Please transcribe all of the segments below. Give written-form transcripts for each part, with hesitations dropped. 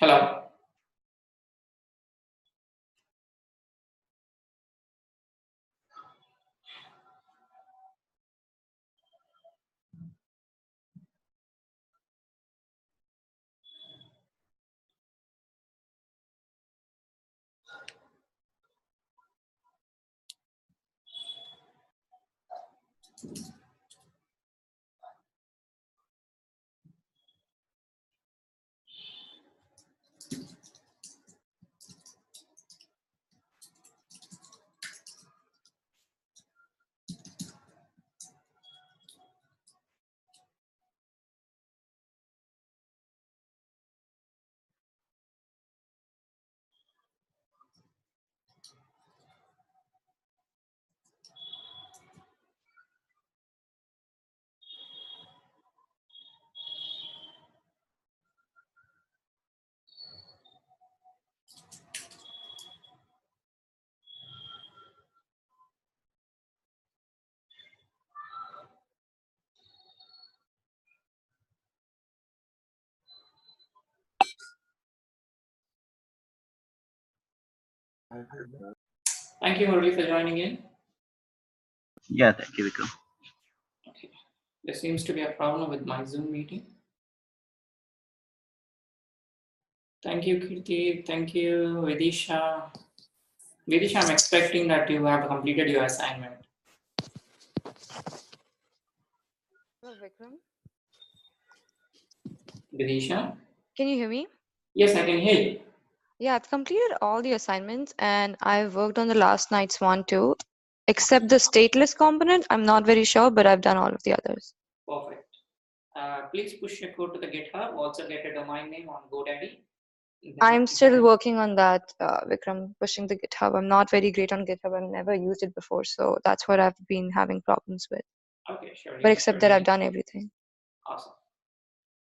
Hello. Thank you, Murali, for joining in. Yeah, thank you, Vikram. Okay. There seems to be a problem with my Zoom meeting. Thank you, Kirti. Thank you, Vidisha. Vidisha, I'm expecting that you have completed your assignment. Vikram, Vidisha? can you hear me? Yes, I can hear you. Yeah, I've completed all the assignments and I've worked on the last night's one too. Except the stateless component, I'm not very sure, but I've done all of the others. Perfect. Please push your code to the GitHub. Also get a domain name on GoDaddy. I'm still working on that, Vikram, pushing the GitHub. I'm not very great on GitHub. I've never used it before, so that's what I've been having problems with. Okay, sure. But except that I've done everything. Awesome.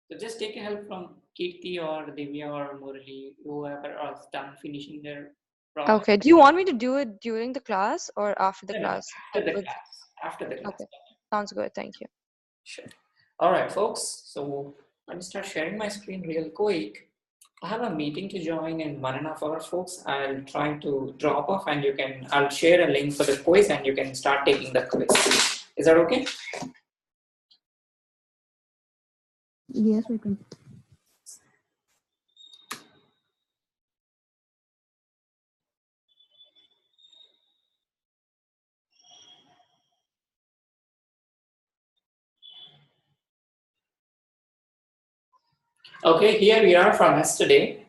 So just take a help from Kirti or Divya or Murali, whoever is done finishing their project. Okay. Do you want me to do it during the class or after the No, class? After the class. After the class. Okay. Sounds good. Thank you. Sure. All right, folks. So let me start sharing my screen real quick. I have a meeting to join in 1.5 hours, folks. I'll try to drop off and I'll share a link for the quiz and you can start taking the quiz. Is that okay? Yes, we can. Okay, here we are from yesterday.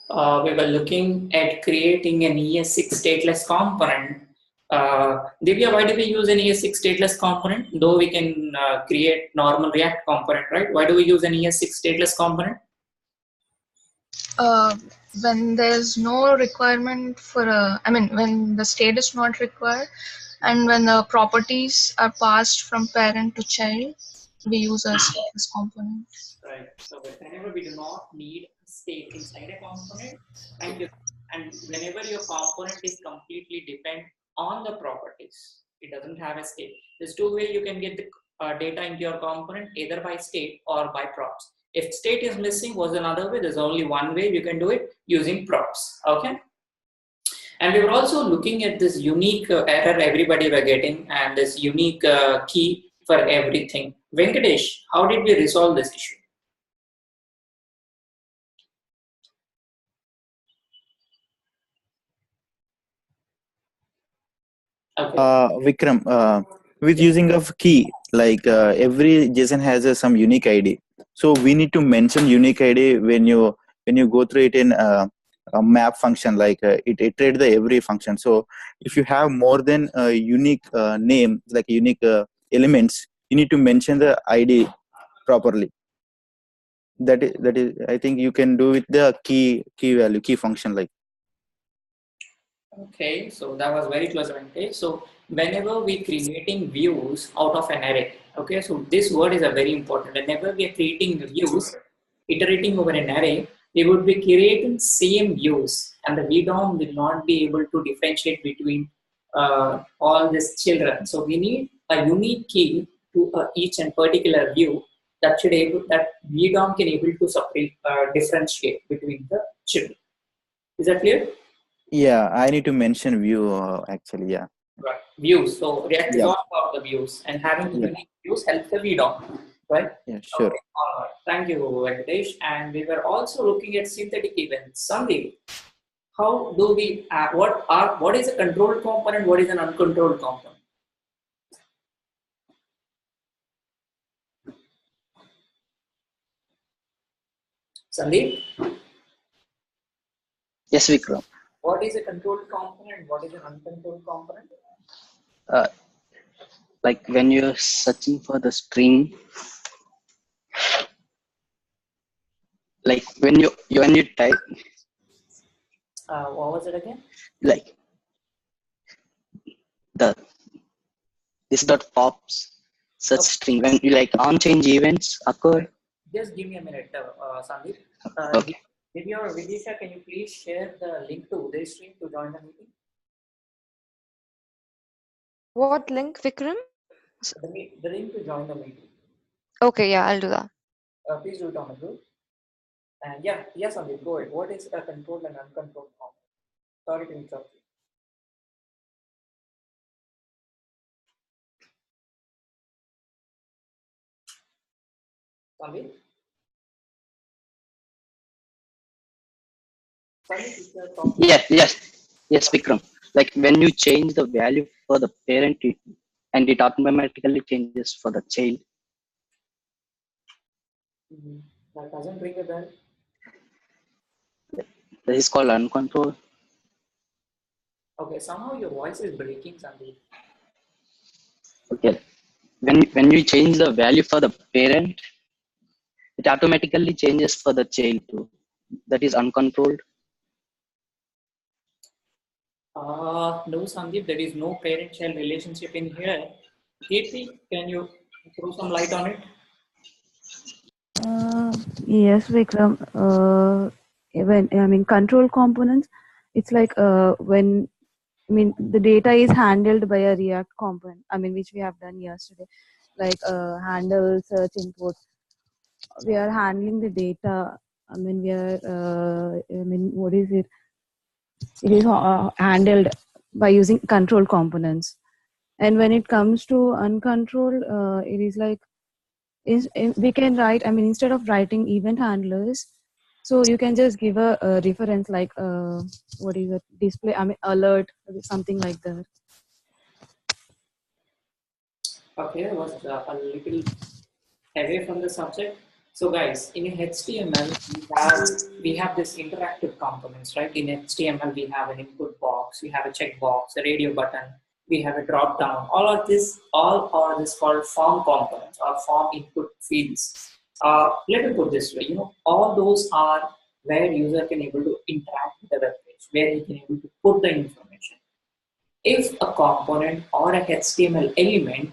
We were looking at creating an ES6 stateless component. Divya, why do we use an ES6 stateless component? Though we can create normal React component, right? Why do we use an ES6 stateless component? When there's no requirement for when the state is not required and when the properties are passed from parent to child, we use a stateless component. Right. So whenever we do not need state inside a component, and whenever your component is completely depend on the properties, it doesn't have a state. There's two ways you can get the data into your component, either by state or by props. If state is missing, was another way. There's only one way you can do it, using props. Okay. And we were also looking at this unique error everybody were getting and this unique key for everything. Venkatesh, how did we resolve this issue? Okay. Vikram, with using of key, like every JSON has some unique ID. So we need to mention unique ID when you go through it in a map function, like it iterates the every function. So if you have more than a unique name, like unique elements, you need to mention the ID properly. That is I think you can do with the key value, key function like. Okay, so that was very close, Venkatesh. So whenever we creating views out of an array, okay, so this word is a very important. Whenever we are creating views, iterating over an array, we would be creating same views, and the VDOM will not be able to differentiate between all these children. So we need a unique key to each and particular view, that VDOM can able to separate, differentiate between the children. Is that clear? Yeah, I need to mention view actually. Yeah. Right. Views. So React is Yeah. all about the views, and having Yeah. unique views helps the VDOM, right? Yeah. Sure. Okay. All right. Thank you, Venkatesh. And we were also looking at synthetic events. Sandeep, how do we what is a controlled component? What is an uncontrolled component? Sandeep, Yes, Vikram. what is a controlled component? What is an uncontrolled component? Like when you're searching for the string, like when you type What was it again? like the this dot pops such Okay. string when you like on change events occur. Just give me a minute, Sandeep. Okay. Vidya or Vidisha, can you please share the link to Uday's stream to join the meeting? What link, Vikram? The link to join the meeting. Okay, yeah, I'll do that. Please do it on the group. And yes, Sandeep, go ahead. What is a controlled and uncontrolled component? Sorry to interrupt you. Sandeep? Sandeep, is there talking? Yes, Vikram. Like when you change the value for the parent and it automatically changes for the child. That doesn't ring a bell. This is called uncontrolled. Okay, somehow your voice is breaking, Sandeep. Okay. When you change the value for the parent, it automatically changes for the child too. That is uncontrolled. No, Sandeep, there is no parent-child relationship in here. Kirti, can you throw some light on it? Yes, Vikram. When control components, it's like when the data is handled by a React component. Which we have done yesterday, like handle search input. We are handling the data. We are. What is it? It is handled by using control components. And when it comes to uncontrolled, it is like we can write. Instead of writing event handlers, so you can just give a reference like what is it? Display. Alert, something like that. Okay, I was a little away from the subject. So guys, in HTML, we have this interactive components, right? In HTML, we have an input box, we have a checkbox, a radio button, we have a drop down. All are this called form components or form input fields. Let me put this way, all those are where user can able to interact with the web page, where he can able to put the information. If a component or a HTML element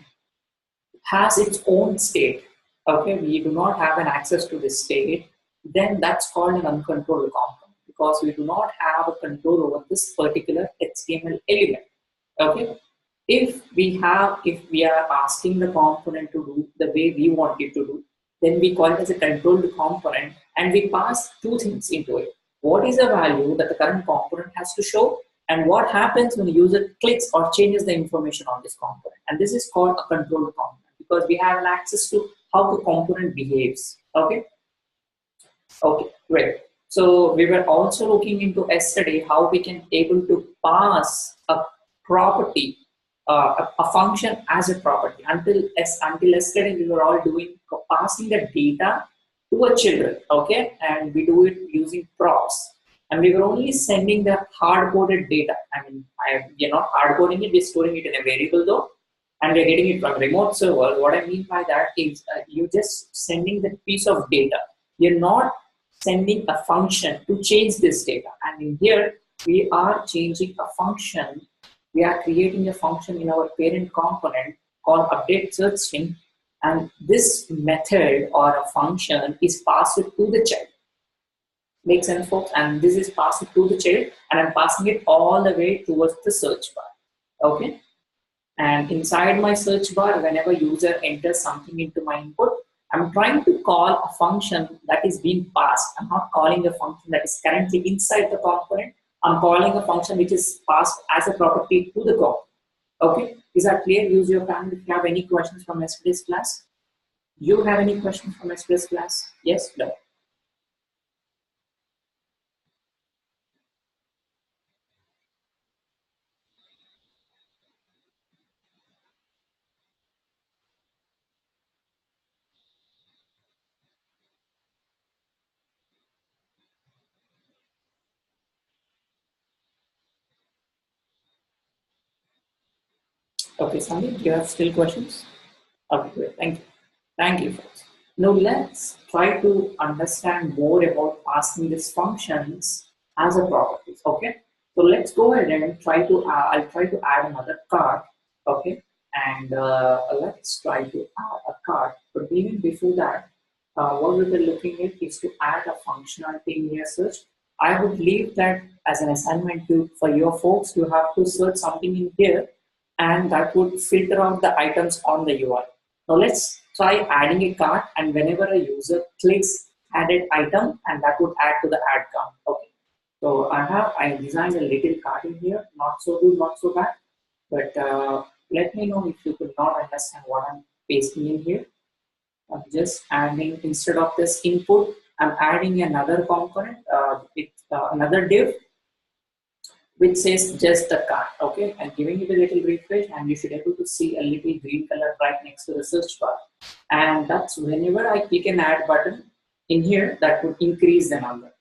has its own state, okay, we do not have an access to this state, then that's called an uncontrolled component because we do not have a control over this particular HTML element. Okay, if we are asking the component to do the way we want it to do, then we call it as a controlled component and we pass two things into it. What is the value that the current component has to show, and what happens when the user clicks or changes the information on this component. And this is called a controlled component because we have an access to how the component behaves. Okay, great. So we were also looking into yesterday how we can able to pass a property, a function as a property. Until yesterday we were all doing passing the data to a children, okay, and we do it using props, and we were only sending the hard-coded data. We are not hard-coding it; we're storing it in a variable though, and we're getting it from remote server. What I mean by that is you're just sending the piece of data. You're not sending a function to change this data. And in here, we are changing a function. We are creating a function in our parent component called update search string. And this method or a function is passed to the child. Make sense, folks? And this is passed to the child, and I'm passing it all the way towards the search bar. Okay? And inside my search bar, whenever user enters something into my input, I'm trying to call a function that is being passed. I'm not calling a function that is currently inside the component. I'm calling a function which is passed as a property to the component. Okay, is that clear? Use your hand if you have any questions from yesterday's class. You have any questions from yesterday's class? Yes, no. Okay, Sandeep, do you have still questions? Okay, great. Thank you. Thank you, folks. Now let's try to understand more about passing these functions as a properties. Okay. So let's go ahead and try to. I'll try to add another card. Okay. And let's try to add a card. But even before that, what we were looking at is to add a functionality in your search. I would leave that as an assignment to for your folks. You have to search something in here, and that would filter out the items on the UI. Now let's try adding a cart, and whenever a user clicks added item, and that would add to the add count. Okay. So I designed a little cart in here, not so good, not so bad, but let me know if you could not understand what I'm pasting in here. I'm just adding, instead of this input, I'm adding another component with another div which says just the card. Okay, and giving it a little refresh, and you should be able to see a little green color right next to the search bar. And that's whenever I click an add button in here, that would increase the number.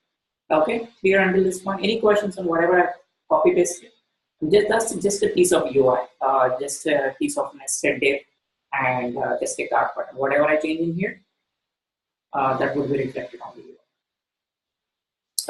Okay, clear until this point? Any questions on whatever I copy pasted? That's just a piece of UI, just a piece of nested div, and just a card button. Whatever I change in here, that would be reflected on the UI.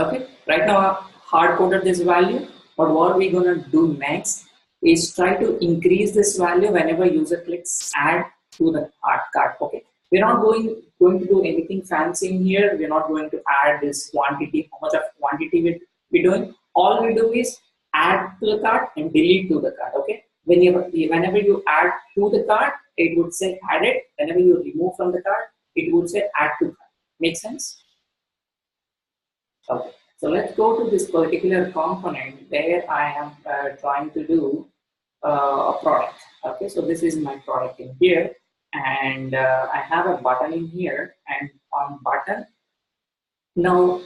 Okay, right now I've hard coded this value, but what we're gonna do next is try to increase this value whenever user clicks add to the art card. Okay, we're not going to do anything fancy in here. We're not going to add this quantity, how much of quantity we're doing. All we do is add to the card and delete to the card. Okay, whenever you add to the card, it would say added. Whenever you remove from the card, it would say add to card. Make sense? Okay, so let's go to this particular component where I am trying to do a product. Okay, so this is my product in here, and I have a button in here, and on button, now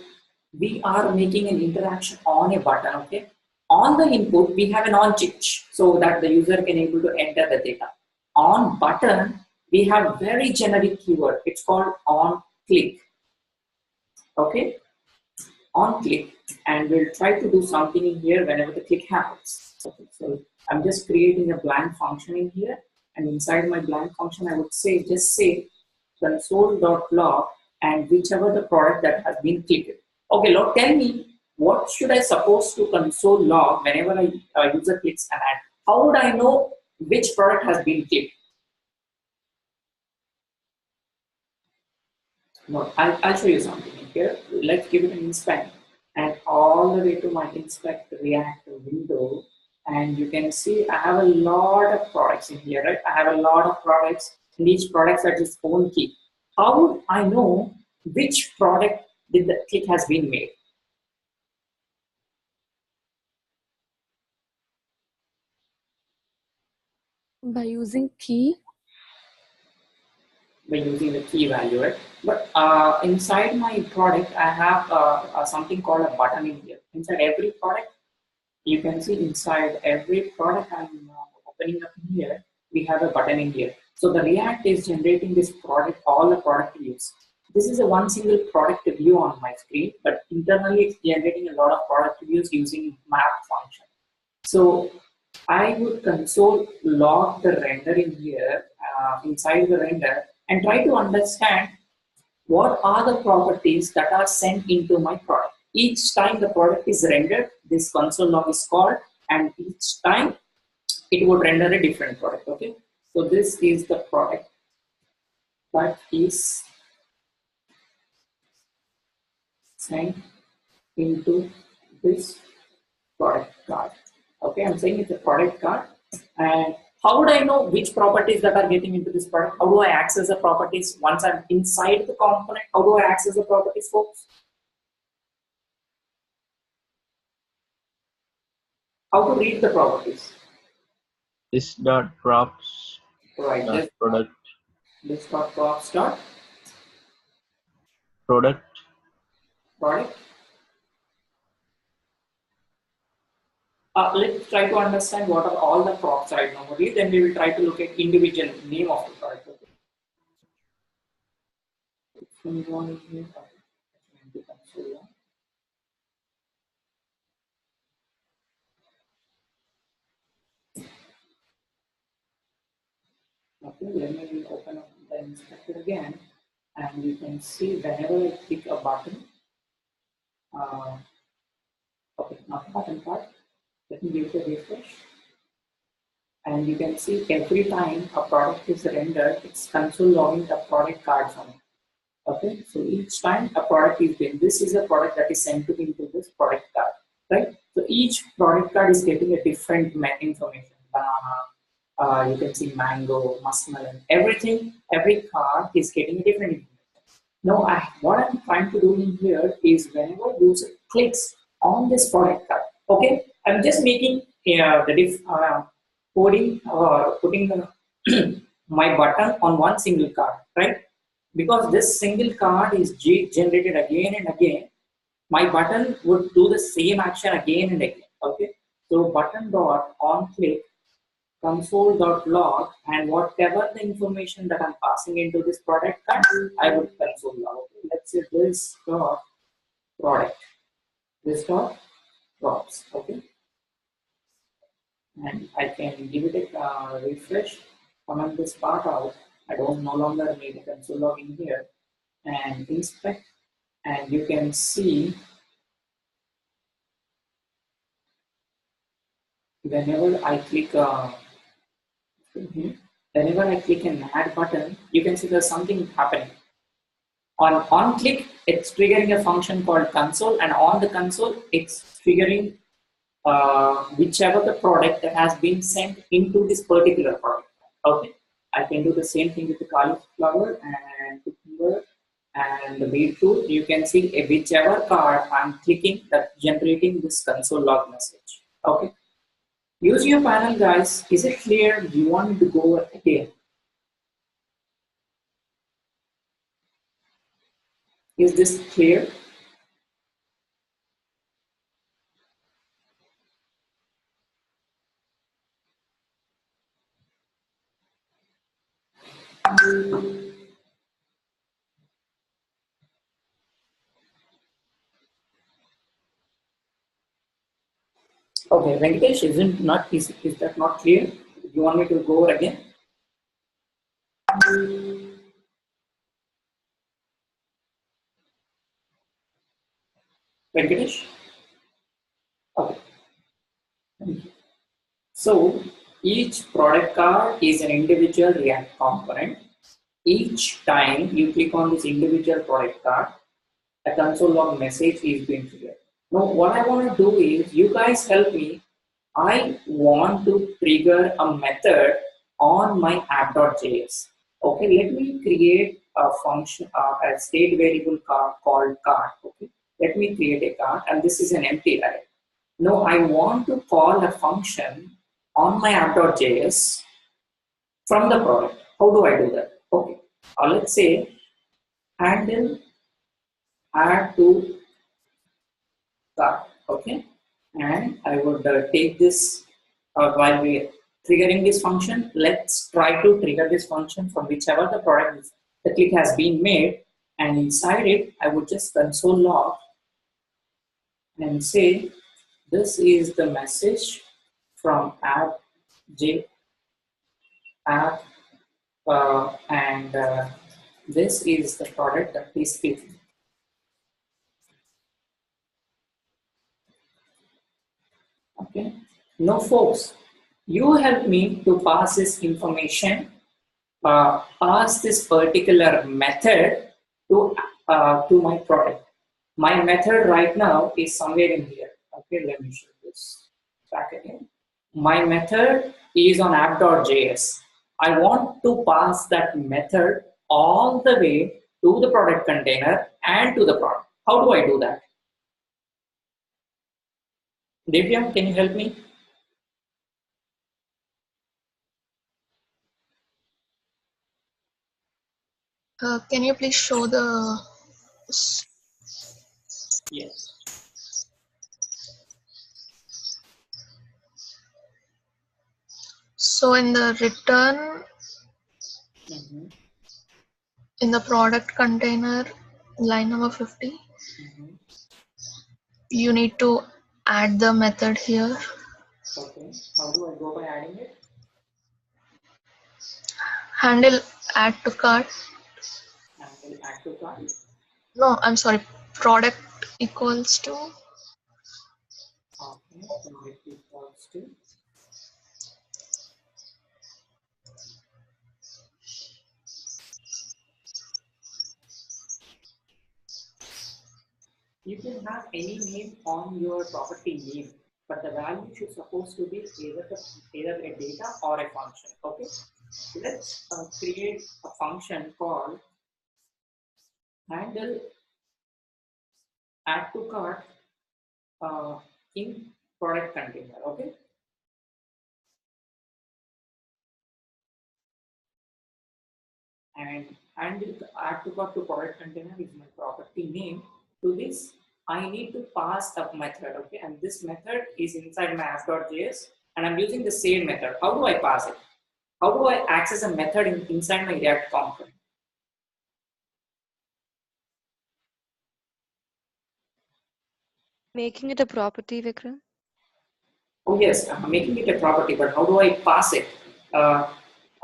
we are making an interaction on a button. Okay, on the input we have an on switch so that the user can able to enter the data. On button we have very generic keyword. It's called on click. Okay, on click, and we'll try to do something in here whenever the click happens. Okay, so I'm just creating a blank function in here, and inside my blank function I would say just say console.log and whichever the product that has been clicked. Okay, Lord, tell me what should I suppose to console log whenever a user clicks an ad? How would I know which product has been clicked? No, I'll show you something in here. Let's give it an inspect, and all the way to my inspect React window, and you can see I have a lot of products in here, right? I have a lot of products, and each product has its own key. How would I know which product did the click has been made? By using key. By using the key value, right? But inside my product, I have something called a button in here. Inside every product, you can see inside every product I'm opening up in here, we have a button in here. So the React is generating this product, all the product views. This is a one single product view on my screen, but internally it's generating a lot of product views using map function. So I would console log the render in here, inside the render, and try to understand what are the properties that are sent into my product. Each time the product is rendered, this console log is called, and each time it would render a different product. Okay, so this is the product that is sent into this product card. Okay, I'm saying it's a product card, and How would I know which properties that are getting into this product? How do I access the properties once I'm inside the component? How do I access the properties, folks? How to read the properties? This dot props Right. dot product This dot props dot product. product. Let's try to understand what are all the props right now. Only then we will try to look at individual name of the product. Okay. Okay, let me open up the inspector again, and you can see whenever I click a button, okay, not the button part. Let me give it a refresh, and you can see every time a product is rendered, it's console logging the product cards on it. Okay, so each time a product is been, this is a product that is sent to into this product card, right? So each product card is getting a different information. Banana, you can see mango, muskmelon, everything, every card is getting a different information. Now, what I'm trying to do in here is whenever user clicks on this product card, okay, I'm just making coding or putting the my button on one single card, right? Because this single card is generated again and again, my button would do the same action again and again. Okay, so button dot on click console.log, and whatever the information that I'm passing into this product card, I would console log. Okay, let's say this dot product, this dot props. Okay, and I can give it a refresh, comment this part out. I don't no longer need a console log in here, and inspect, and you can see whenever I click whenever I click an add button, you can see there's something happening. On click, it's triggering a function called console, and on the console, it's triggering whichever the product that has been sent into this particular product. Okay, I can do the same thing with the cauliflower and cucumber and the beetroot. You can see whichever card I'm clicking, that generating this console log message. Okay, use your panel, guys. Is it clear? Do you want me to go again? Is this clear? Okay, Venkatesh, is that not clear? Do you want me to go again? Venkatesh? Okay. So each product card is an individual React component. Each time you click on this individual product card, a console log message is being triggered. Now, what I want to do is, you guys help me. I want to trigger a method on my app.js. Okay, let me create a function, a state variable card called card. Okay, let me create a card, and this is an empty array. Now, I want to call a function on my app.js from the product. How do I do that? Okay, let's say handle add to cart. Okay, and I would take this while we triggering this function. Let's try to trigger this function from whichever the product is, the click has been made, and inside it I would just console log and say this is the message from app and this is the product that is clicking. Okay. Now, folks, you help me to pass this information, pass this particular method to my product. My method right now is somewhere in here. Okay, let me show this back again. my method is on app.js. I want to pass that method all the way to the product container and to the product. How do I do that? Divya, can you help me? Can you please show the... Yes. So in the return, in the product container, line number 50, you need to add the method here. Okay. How do I go by adding it? Handle add to cart. Handle add to cart. No, I'm sorry. Product equals to. Okay. Product equals to. You can have any name on your property name, but the value should supposed to be either a data or a function. Okay. Let's create a function called handle add to cart in product container. Okay. And handle add to cart to product container is my property name. To this, I need to pass a method. Okay, and this method is inside my app.js, and I'm using the same method. How do I pass it? How do I access a method inside my React component? Making it a property, Vikram? Oh yes, I'm making it a property, but how do I pass it? I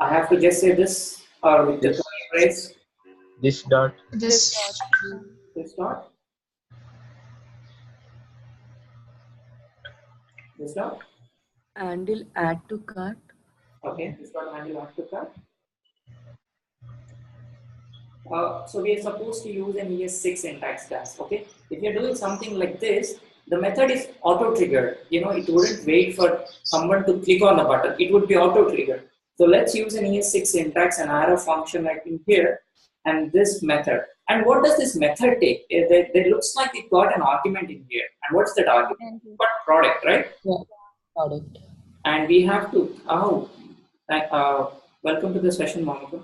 have to just say this with the curly brace. This dot. This dot. This dot. Handle add to cart. Okay, this dot handle add to cart. So we are supposed to use an ES6 syntax class. Okay, if you're doing something like this, the method is auto-triggered. You know, it wouldn't wait for someone to click on the button. It would be auto-triggered. So let's use an ES6 syntax and add a function like in here and this method. And what does this method take? It looks like it got an argument in here. And what's that argument? But product, right? Yeah, product. And we have to, welcome to the session, Monica.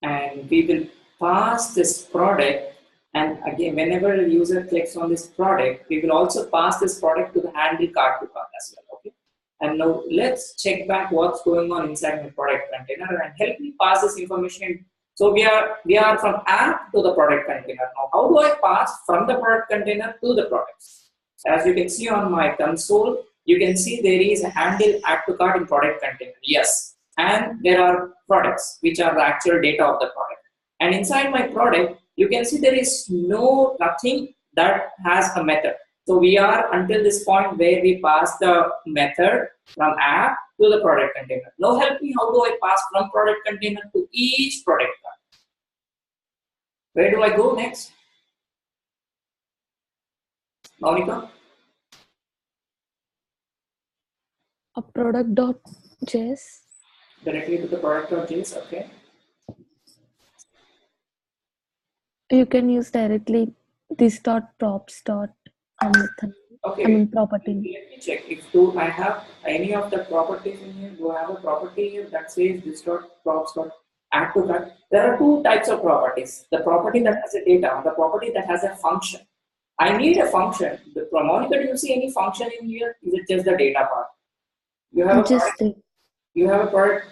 And we will pass this product, and again, whenever a user clicks on this product, we will also pass this product to the handle cart to cart as well. Okay. And now let's check back what's going on inside my product container and help me pass this information. So we are from app to the product container. Now, how do I pass from the product container to the products? As you can see on my console, you can see there is a handle add to cart in product container. Yes. And there are products, which are the actual data of the product. And inside my product, you can see there is nothing that has a method. So we are until this point where we pass the method from app to the product container. Now help me, how do I pass from product container to each product card? Where do I go next? Monica? A product.js. Directly to the product.js, okay. You can use directly this dot props dot method. Okay. I mean property. Let me check if I have any of the properties in here. Do I have a property here that says this dot props dot add to cart? There are two types of properties: the property that has a data, the property that has a function. I need a function. Monica, do you see any function in here? Is it just the data part? You have a product, you have a product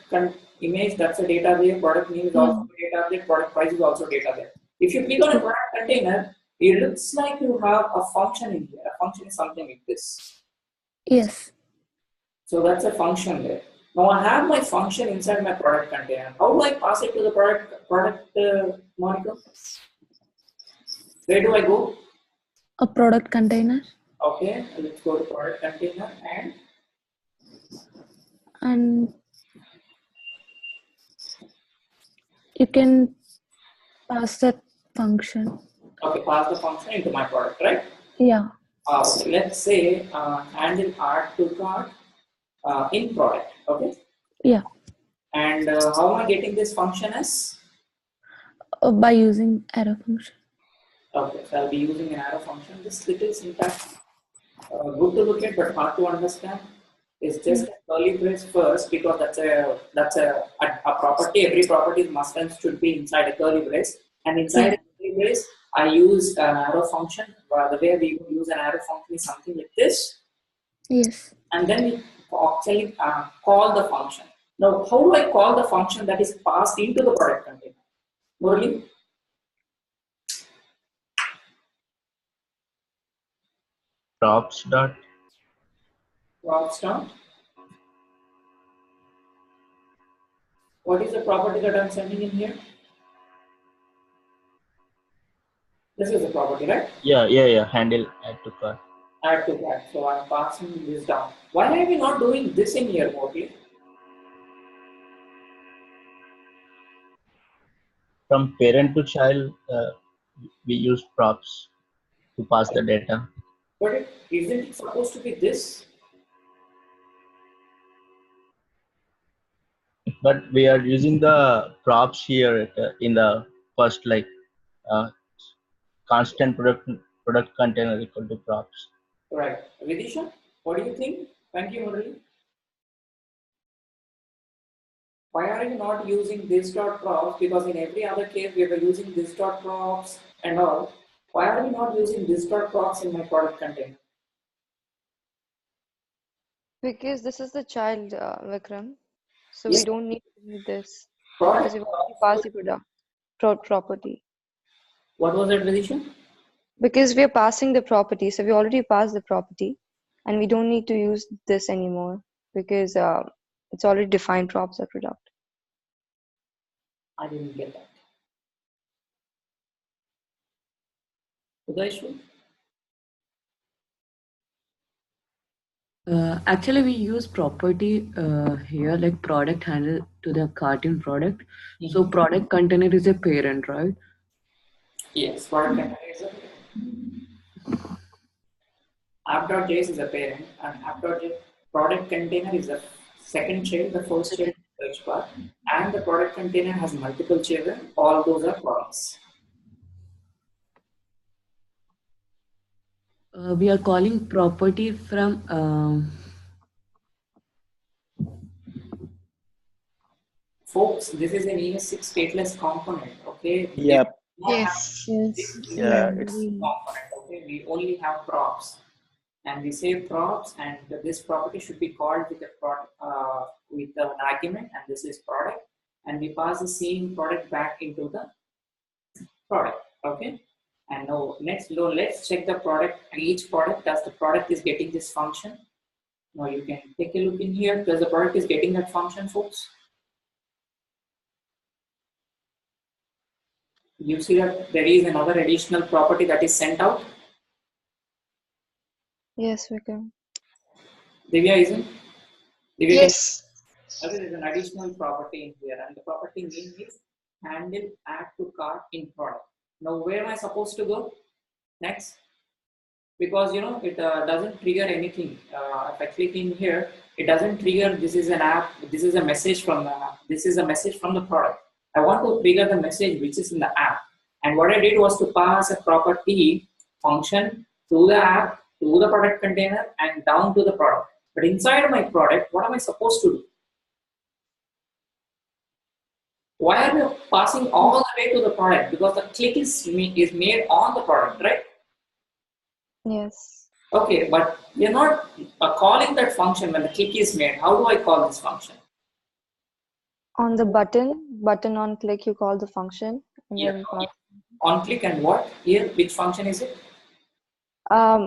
image, that's a data there. Product name is also data there. Product price is also data there. If you click on a product container, it looks like you have a function in here. A function is something like this. Yes. So that's a function there. Now I have my function inside my product container. How do I pass it to the product Monica? Where do I go? A product container. Okay, let's go to product container and you can pass that function. Okay, pass the function into my product, right? Yeah. let's say handle add to cart in product. Okay. Yeah. And how am I getting this function as? By using arrow function. Okay, so I'll be using an arrow function. This little syntax, good to look at but hard to understand. It's just a curly brace first because that's a property. Every property must and should be inside a curly brace, and inside a curly brace, I use an arrow function. The way we use an arrow function is something like this, Yes. and then we actually call the function. Now, how do I call the function that is passed into the product container? Murali? Props dot. Props dot. What is the property that I'm sending in here? This is the property, right? Yeah. Handle add to cart. Add to that. So I'm passing this down. Why are we not doing this in here, Moti? From parent to child, we use props to pass the data. But isn't it supposed to be this? But we are using the props here in the first, like constant product container equal to props. Right. Vidisha, what do you think? Thank you, Murali. Why are you not using this dot props? Because in every other case we were using this dot props and all. Why are we not using this dot props in my product container? Because this is the child, Vikram. So Yes. we don't need to do this Product because we've already passed the property. What was that, Vidisha? Because we are passing the property, so we already passed the property, and we don't need to use this anymore because it's already defined props are product. I didn't get that. Udaishu? Actually, we use property here, like product handle to the cartoon product. So product container is a parent, right? Yes, product container is a app.js is a parent, and app.js product container is the second child, the first child is search bar, and the product container has multiple children. All those are products. We are calling property from Folks, this is an ES6 stateless component, okay? Yeah. Yes. This Yeah, it's component, okay? We only have props, and we say props, and this property should be called with a product, with an argument, and this is product, and we pass the same product back into the product, okay? And now let's check the product, each product. Does the product is getting this function? Now you can take a look in here. Does the product is getting that function, folks? You see that there is another additional property that is sent out. Yes, Vikram. Divya isn't? Divya, Yes. okay, there's an additional property in here, and the property name is handle add to cart in product. Now where am I supposed to go next? Because you know it doesn't trigger anything. If I click in here, it doesn't trigger. This is an app. This is a message from the app. This is a message from the product. I want to trigger the message which is in the app. And what I did was to pass a property function to the app, to the product container, and down to the product. But inside my product, what am I supposed to do? Why are we passing all the way to the product? Because the click is made on the product, right? Yes. Okay, but we're not calling that function when the click is made. How do I call this function? On the button on click, you call the function, and Yeah. then pass. On click and what? Here, which function is it?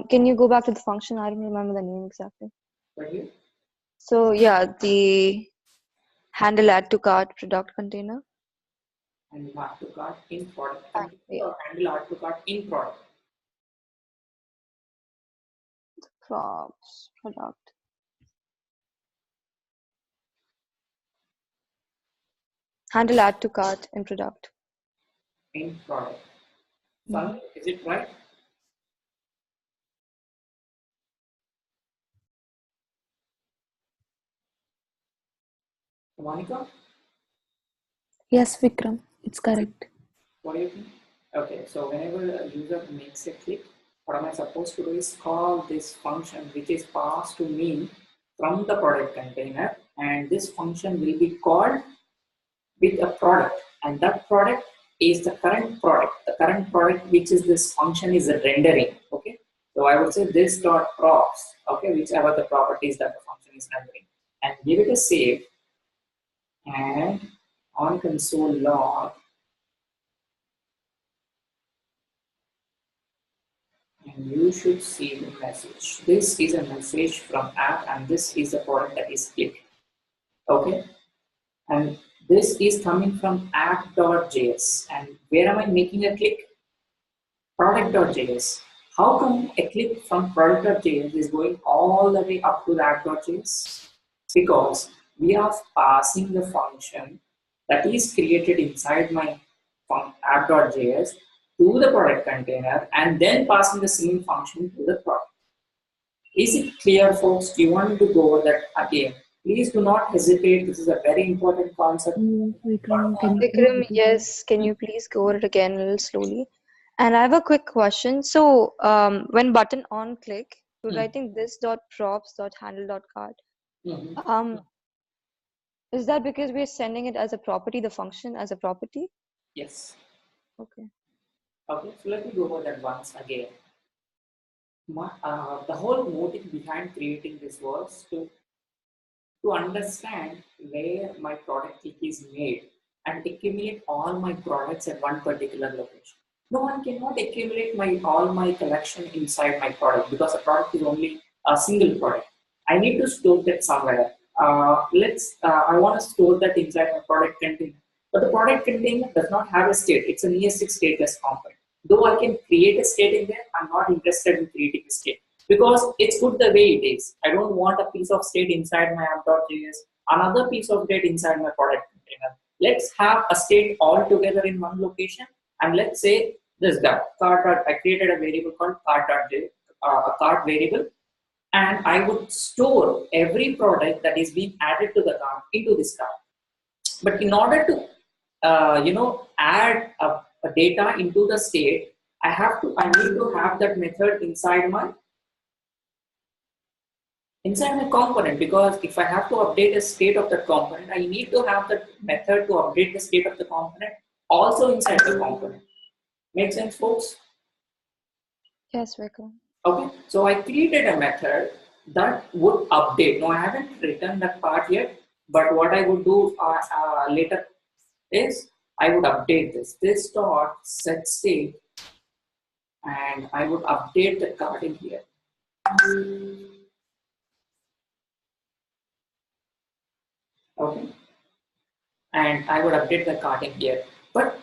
Can you go back to the function? I don't remember the name exactly. Right here. So yeah, the handle add to cart product container. And add to cart in product Ah, container yeah. or handle add to cart in product. Props product. Handle add to cart in product. In product. Fine. Is it right? Monica, Yes, Vikram, it's correct. what do you think? Okay, so whenever a user makes a click, what am I supposed to do is call this function which is passed to me from the product container, and this function will be called with a product, and that product is the current product. The current product, which is this function, is the rendering. Okay, so I would say this dot props, okay, whichever the properties that the function is rendering, and give it a save, and on console log, and you should see the message. This is a message from app, and this is the product that is clicked. Okay, and this is coming from app.js, and where am I making a click? Product.js. How come a click from product.js is going all the way up to the app.js? Because we are passing the function that is created inside my app.js to the product container, and then passing the same function to the product. Is it clear, folks? Do you want me to go over that again? Please do not hesitate. This is a very important concept. Vikram, can you Vikram, repeat yes, can you please go over it again a little slowly? And I have a quick question. So, when button on click, you're writing this dot props dot handle dot card. Is that because we're sending it as a property, the function as a property? Yes. Okay. Okay, so let me go over that once again. The whole motive behind creating this was to understand where my product click is made and accumulate all my products at one particular location. No one cannot accumulate all my collection inside my product, because a product is only a single product. I need to store that somewhere. I want to store that inside my product container. But the product container does not have a state. It's an ES6 stateless component. Though I can create a state in there, I'm not interested in creating a state, because it's good the way it is. I don't want a piece of state inside my app.js, another piece of state inside my product container. Let's have a state all together in one location, and let's say this guy, cart. I created a variable called cart.js, a cart variable, and I would store every product that is being added to the cart into this cart. But in order to add a data into the state, I need to have that method inside my component, because if I have to update the state of the component, I need to have that method to update the state of the component also inside the component. Make sense, folks? Yes, Vikram. Okay, so I created a method that would update. No, I haven't written that part yet, but what I would do later is I would update this dot set state, and I would update the card in here. Okay, and I would update the card in here. But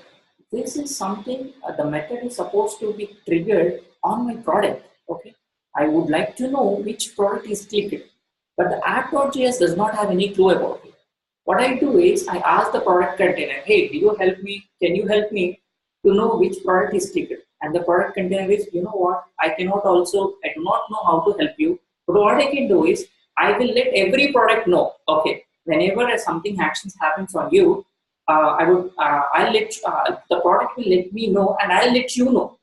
this is something, the method is supposed to be triggered on my product. Okay, I would like to know which product is clicked, but the app.js does not have any clue about it. What I do is I ask the product container, hey, can you help me to know which product is clicked? And the product container is, you know what, I do not know how to help you, but what I can do is I will let every product know. Okay, whenever something actions happens on you, I'll let the product will let me know, and I'll let you know.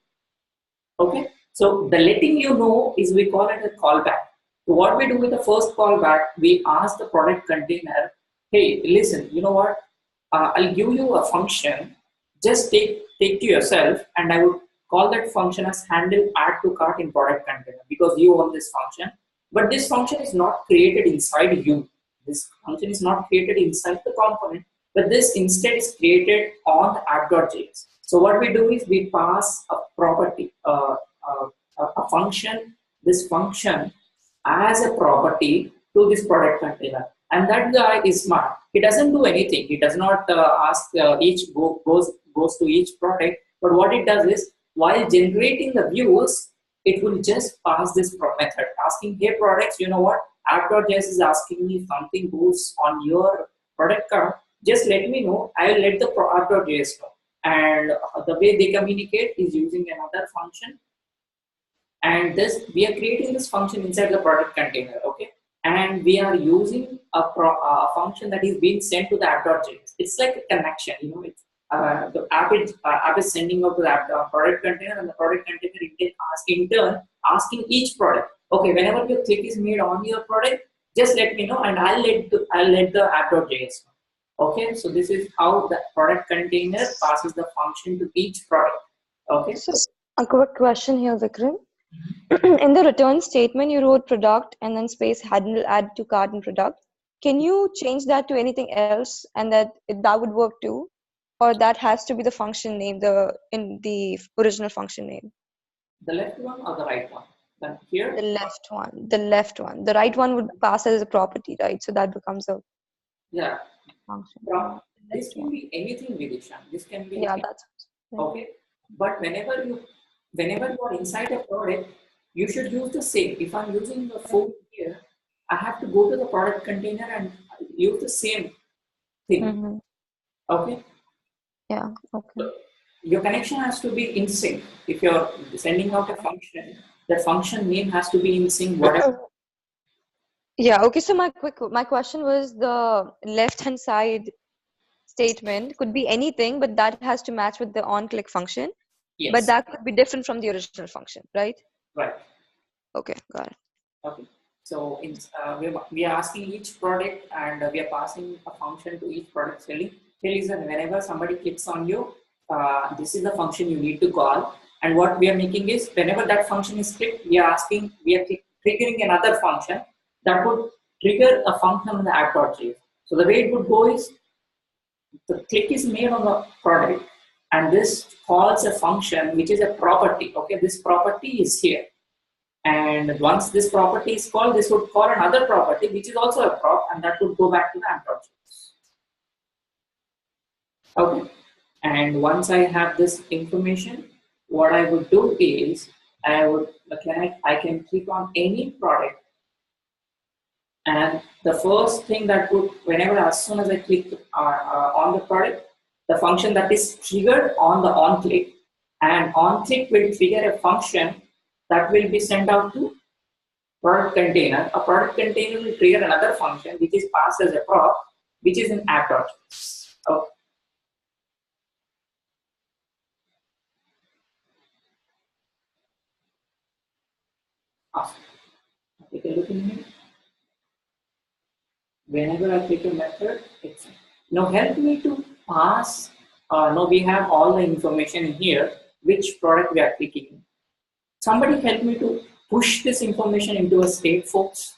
Okay, so the letting you know is, we call it a callback. So what we do with the first callback, we ask the product container, hey, listen, you know what? I'll give you a function. Just take to yourself, and I would call that function as handle add to cart in product container, because you own this function. But this function is not created inside you. This function is not created inside the component, but this instead is created on the app.js. So what we do is we pass a property, a function, this function as a property to this product container. And that guy is smart. He doesn't do anything. He does not ask goes to each product. But what it does is, while generating the views, it will just pass this method asking, hey products, you know what? App.js is asking me something goes on your product card. Just let me know. I will let the app.js know. And the way they communicate is using another function. And we are creating this function inside the product container. Okay. and we are using a function that is being sent to the app.js. It's like a connection, you know. It's, the app is sending out to the app, product container, and the product container in turn asking each product, okay, whenever your click is made on your product, just let me know, and I'll let the app.js know. Okay, so this is how the product container passes the function to each product. Okay. So a quick question here, Vikram. In the return statement, you wrote product and then space handle add to cart and product. Can you change that to anything else, and that would work too, or that has to be the function name, in the original function name? The left one or the right one? Then here. The left one. The left one. The right one would pass as a property, right? So that becomes a Yeah. function. This can be anything, Vidisha. This can be that's okay. But whenever you are inside a product, you should use the same. If I'm using the phone here, I have to go to the product container and use the same thing. Okay. Yeah. Okay. Your connection has to be in sync. If you're sending out a function, the function name has to be in sync. Whatever. Yeah. Okay. So my question was, the left hand side statement could be anything, but that has to match with the on-click function. Yes. But that could be different from the original function, right? Right. Okay, got it. Okay. So we are asking each product, and we are passing a function to each product. Here is whenever somebody clicks on you, this is the function you need to call. And what we are making is, whenever that function is clicked, we are triggering another function that would trigger a function on the app.js. So the way it would go is, the click is made on the product, and this calls a function which is a property. Okay, this property is here. And once this property is called, this would call another property which is also a prop, and that would go back to the app.js. Okay. And once I have this information, what I would do is I can click on any product, and the first thing that would, as soon as I click on the product, the function that is triggered on the on-click, and on-click will trigger a function that will be sent out to product container. A product container will trigger another function which is passed as a prop, which is in app.js. Okay. Awesome. Take a look in here. Whenever I click a method, it's now help me to pass. Now we have all the information in here, which product we are clicking. Somebody help me to push this information into a state, folks.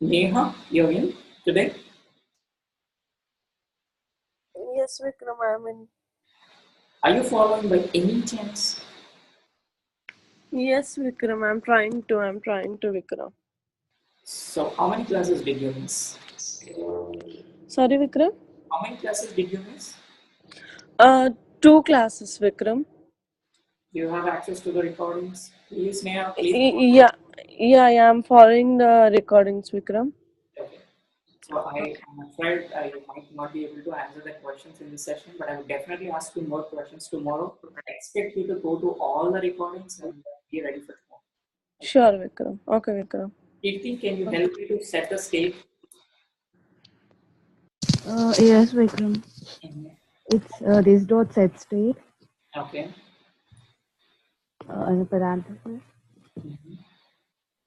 Neha, you're in today? Yes, Vikram, I'm in. Are you following by any chance? Yes, Vikram, I'm trying to, Vikram. So, how many classes did you miss? Sorry, Vikram? How many classes did you miss? 2 classes, Vikram. Do you have access to the recordings? Please, Neha, please. Yeah, I'm following the recordings, Vikram. Okay. So I'm afraid I might not be able to answer the questions in this session, but I will definitely ask you more questions tomorrow. I expect you to go to all the recordings and be ready for tomorrow. Sure, Vikram. Okay, Vikram. Kirti, can you help me to set the state? Yes, Vikram. It's this dot set state. Okay. And a parenthesis.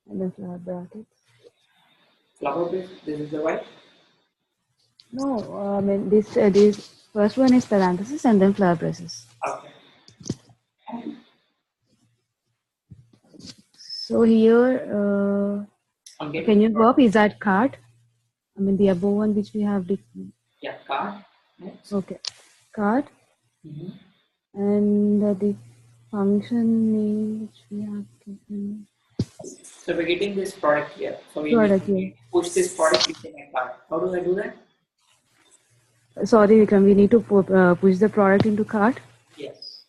And then flower brackets. Flower base, this is the right? No, I mean this first one is parenthesis and then flower braces. Okay. So here, can you go up? Is that card? I mean the above one which we have. Yeah, card. Next. Okay, card. And the function name which we have given. So we're getting this product here. So we Product, need to push this product into my card. How do I do that? Sorry, Vikram, we need to push the product into cart. Yes.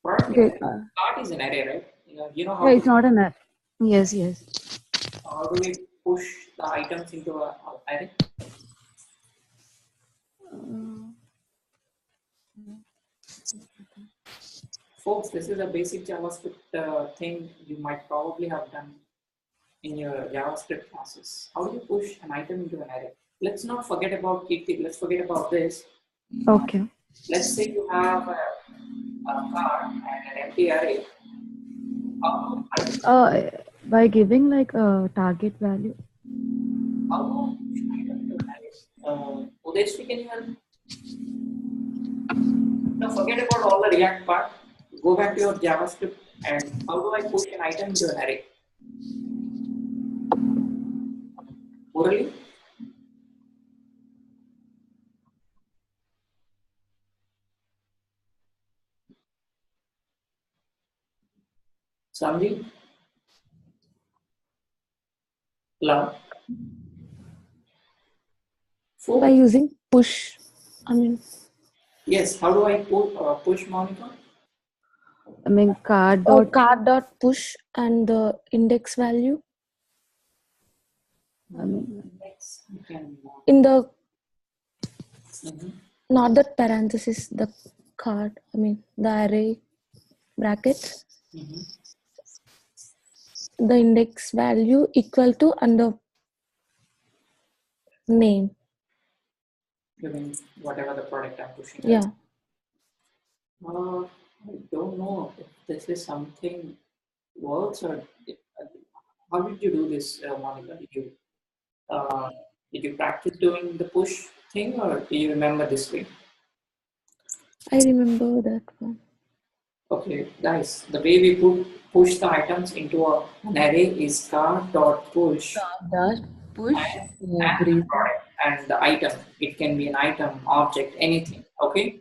Product Okay. cart is an array, right? You know how? Yeah, it's not an array. Yes. How do we push the items into an array? Folks, this is a basic JavaScript thing you might probably have done in your JavaScript classes. How do you push an item into an array? Let's not forget about Kirti. Let's forget about this. Okay. Let's say you have a card and an empty array. By giving like a target value. How do I push an item into an array? Udeshri, can you help me? Now forget about all the React part. Go back to your JavaScript and how do I push an item into an array? Murali? Samji? Hello? By using push. I mean. Yes, how do I push, Monica? I mean card dot push and the index value. In the not the parenthesis, the card. I mean the array bracket. The index value equal to and the name. You mean whatever the product I'm pushing? Yeah. I don't know if this is something works or how did you do this, Monica? Did you practice doing the push thing or do you remember this way? I remember that one. Okay, guys, the way we push the items into an array is card.push and the item. It can be an item, object, anything. Okay.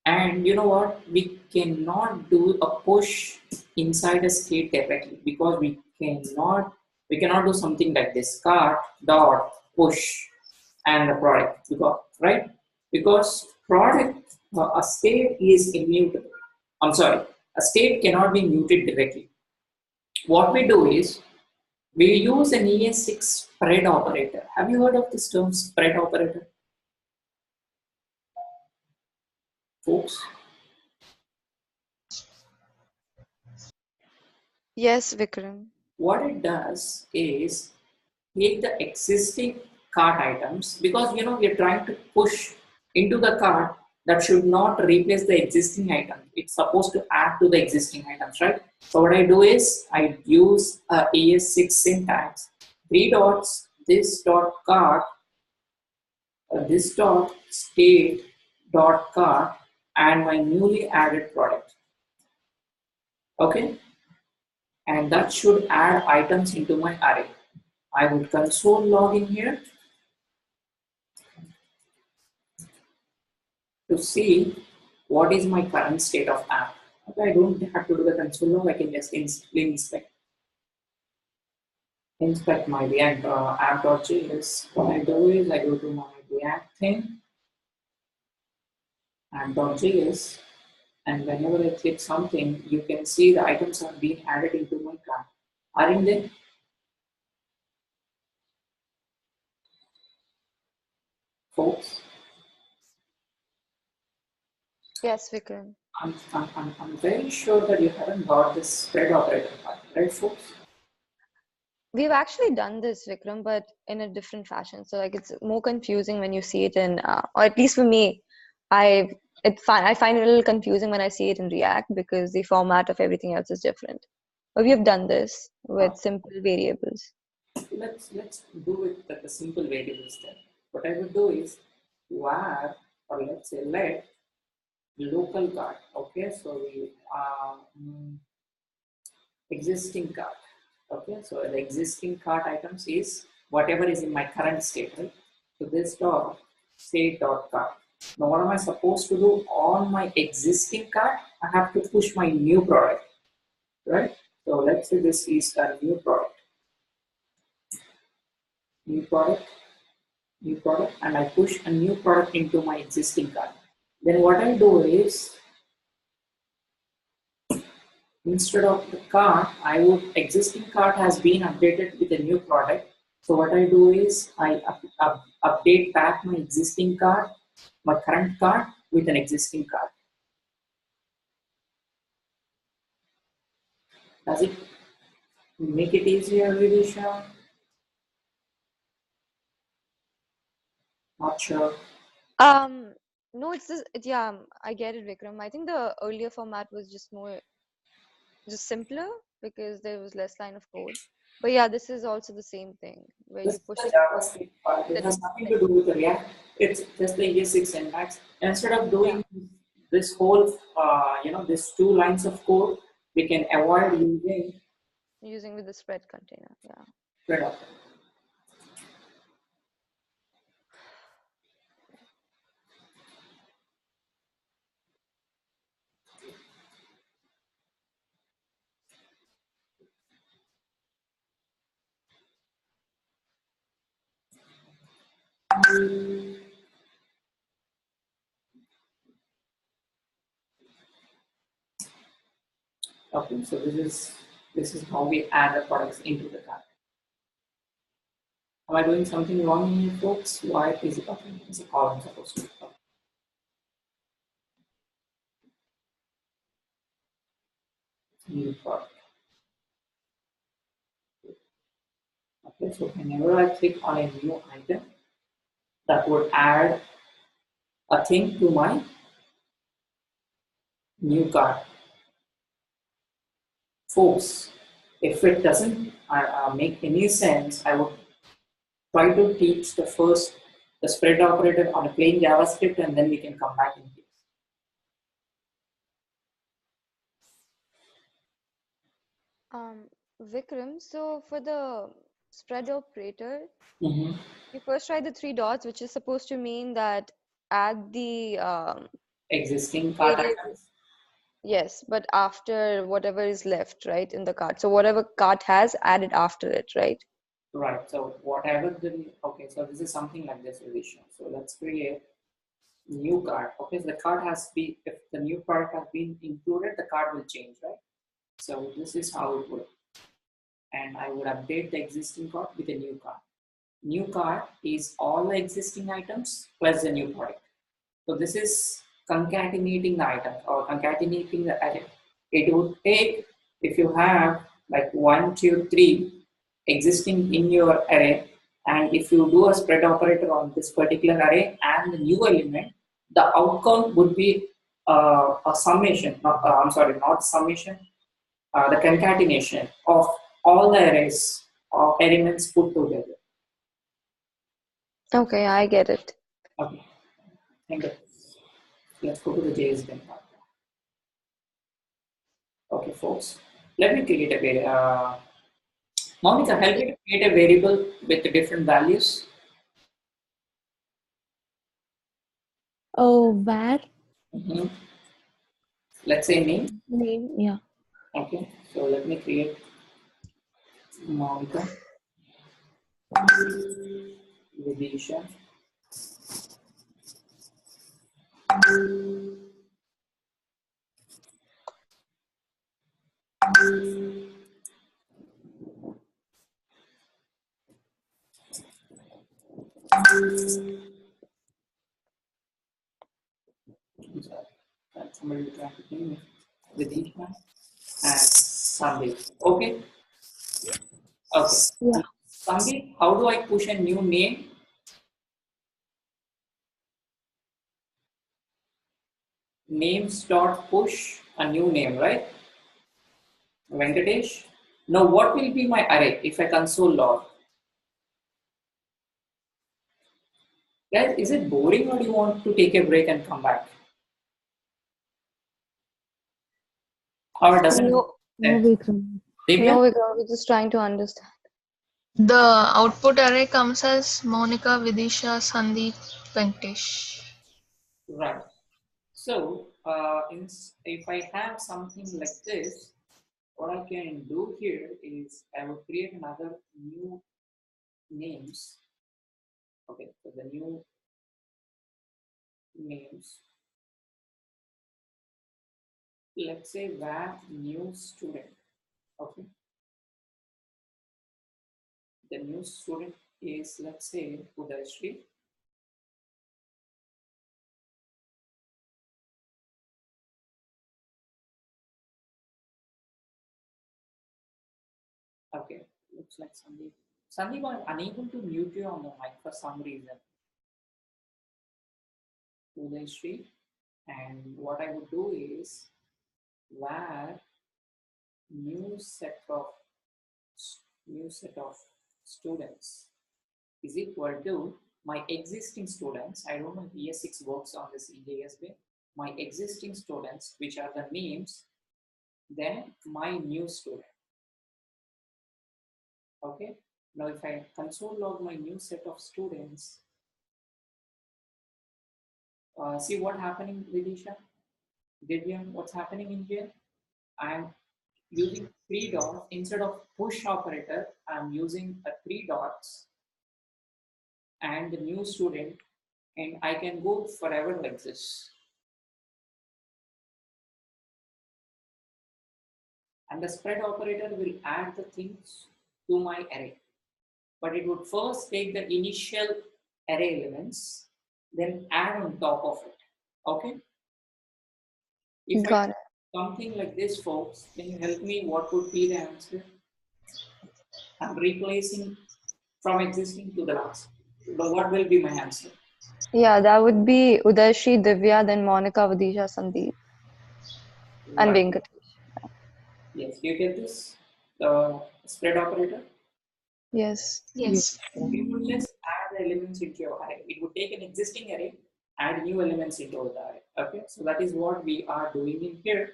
And you know what? We cannot do a push inside a state directly because we cannot do something like this card.push and the product, right? Because product a state is immutable. I'm sorry, a state cannot be muted directly. What we do is we use an Es6 spread operator. Have you heard of this term spread operator? Folks? Yes, Vikram. What it does is take the existing cart items because we're trying to push into the cart that should not replace the existing item. It's supposed to add to the existing items, right? So what I do is I use a Es6 syntax, 3 dots, this dot cart, this dot state dot cart, and my newly added product. Okay, and that should add items into my array. I would console log in here to see what is my current state of app. Okay, I don't have to do the console log. I can just inspect my React app.js. What I do is I go to my React thing, app.js, and whenever I click something, you can see the items are being added into my cart. Aren't they? Folks? Yes, Vikram. I'm very sure that you haven't got this spread operator part, right, folks? We've actually done this, Vikram, but in a different fashion. So like it's more confusing when you see it in, or at least for me, I find it a little confusing when I see it in React because the format of everything else is different. But we have done this with simple variables. Let's do it with the simple variables then. What I would do is var, or let's say let local cart. Okay, so we existing cart. Okay, so the existing cart items is whatever is in my current state, right? So this dot state dot cart. Now what am I supposed to do on my existing cart? I have to push my new product, right? So let's say this is a new product, and I push a new product into my existing cart. Then what I do is instead of the cart, existing cart has been updated with a new product. So what I do is I update back my existing cart, my current cart with an existing cart. Does it make it easier, Vidisha? Not sure. No, it's just yeah, I get it, Vikram. I think the earlier format was just simpler because there was less line of code. But yeah, this is also the same thing where This you is push the it JavaScript part. It the has nothing to do with the React. It's just the ES6 syntax. Instead of doing this whole, these 2 lines of code, we can avoid using with the spread container. Yeah. spread up. Okay, so this is how we add the products into the cart. Am I doing something wrong here, folks? Why is it okay? It's a column supposed to. New product. Okay, so whenever I click on a new item, that would add a thing to my new cart. Folks, if it doesn't make any sense, I would try to teach the spread operator on a plain JavaScript, and then we can come back in here. Vikram, so for the spread operator, Mm-hmm. you first try the 3 dots, which is supposed to mean that add the Existing cart items. yes, but after whatever is left, right, in the cart. So whatever cart has, add it after it, right? Right. So whatever okay, so this is something like this revision. So let's create new cart. Okay, so the cart has been, if the new product has been included, the cart will change, right? So this is how it would. And I would update the existing cart with a new cart. New cart is all the existing items plus the new product. So this is concatenating the item or concatenating the array. It would take, if you have like 1, 2, 3 existing in your array, and if you do a spread operator on this particular array and the new element, the outcome would be a summation, not summation, the concatenation of all the arrays of elements put together. Okay, I get it. Okay, thank you. Let's go to the JS bin part. Okay, folks, let me create a variable. Monica, help me to create a variable with the different values. Oh, where? Mm-hmm. Let's say name. Name, yeah. Okay, so let me create Monica, Vidisha, somebody will try to name me, Vidisha, and Sandeep. Okay, okay. Yeah. Sandeep, how do I push a new name? Names dot push a new name, right? Venkatesh. Now, what will be my array if I console log? Guys, is it boring or do you want to take a break and come back? Or doesn't No, No, Vikram. Divya? we're just trying to understand. The output array comes as Monica, Vidisha, Sandeep, Venkatesh. Right. So, if I have something like this, what I can do here is I will create another new names. Okay, so the new names. Let's say var new student. Okay. The new student is, let's say, Udashri. Okay, looks like Sandeep. Sandeep, I'm unable to mute you on the mic for some reason. Uday Sri. And what I would do is var new set of students is equal to my existing students. I don't know if ES6 works on this EJS way. My existing students, which are the names, then my new student. Okay. Now if I console log my new set of students, see what happening, Vidisha? Divyan, what's happening in here? I'm using 3 dots instead of push operator. I'm using a 3 dots and the new student, and I can go forever like this. And the spread operator will add the things to my array, but it would first take the initial array elements, then add on top of it. Okay. If Got I it. something like this, folks, can you help me? What would be the answer? I'm replacing from existing to the last. But what will be my answer? Yeah, that would be Udayshri, Divya, then Monica, Vidisha, Sandeep, and What? Venkat. Yes, you get this? The spread operator? Yes. Yes. We would just add the elements into your array. It would take an existing array, add new elements into the array. Okay, so that is what we are doing in here.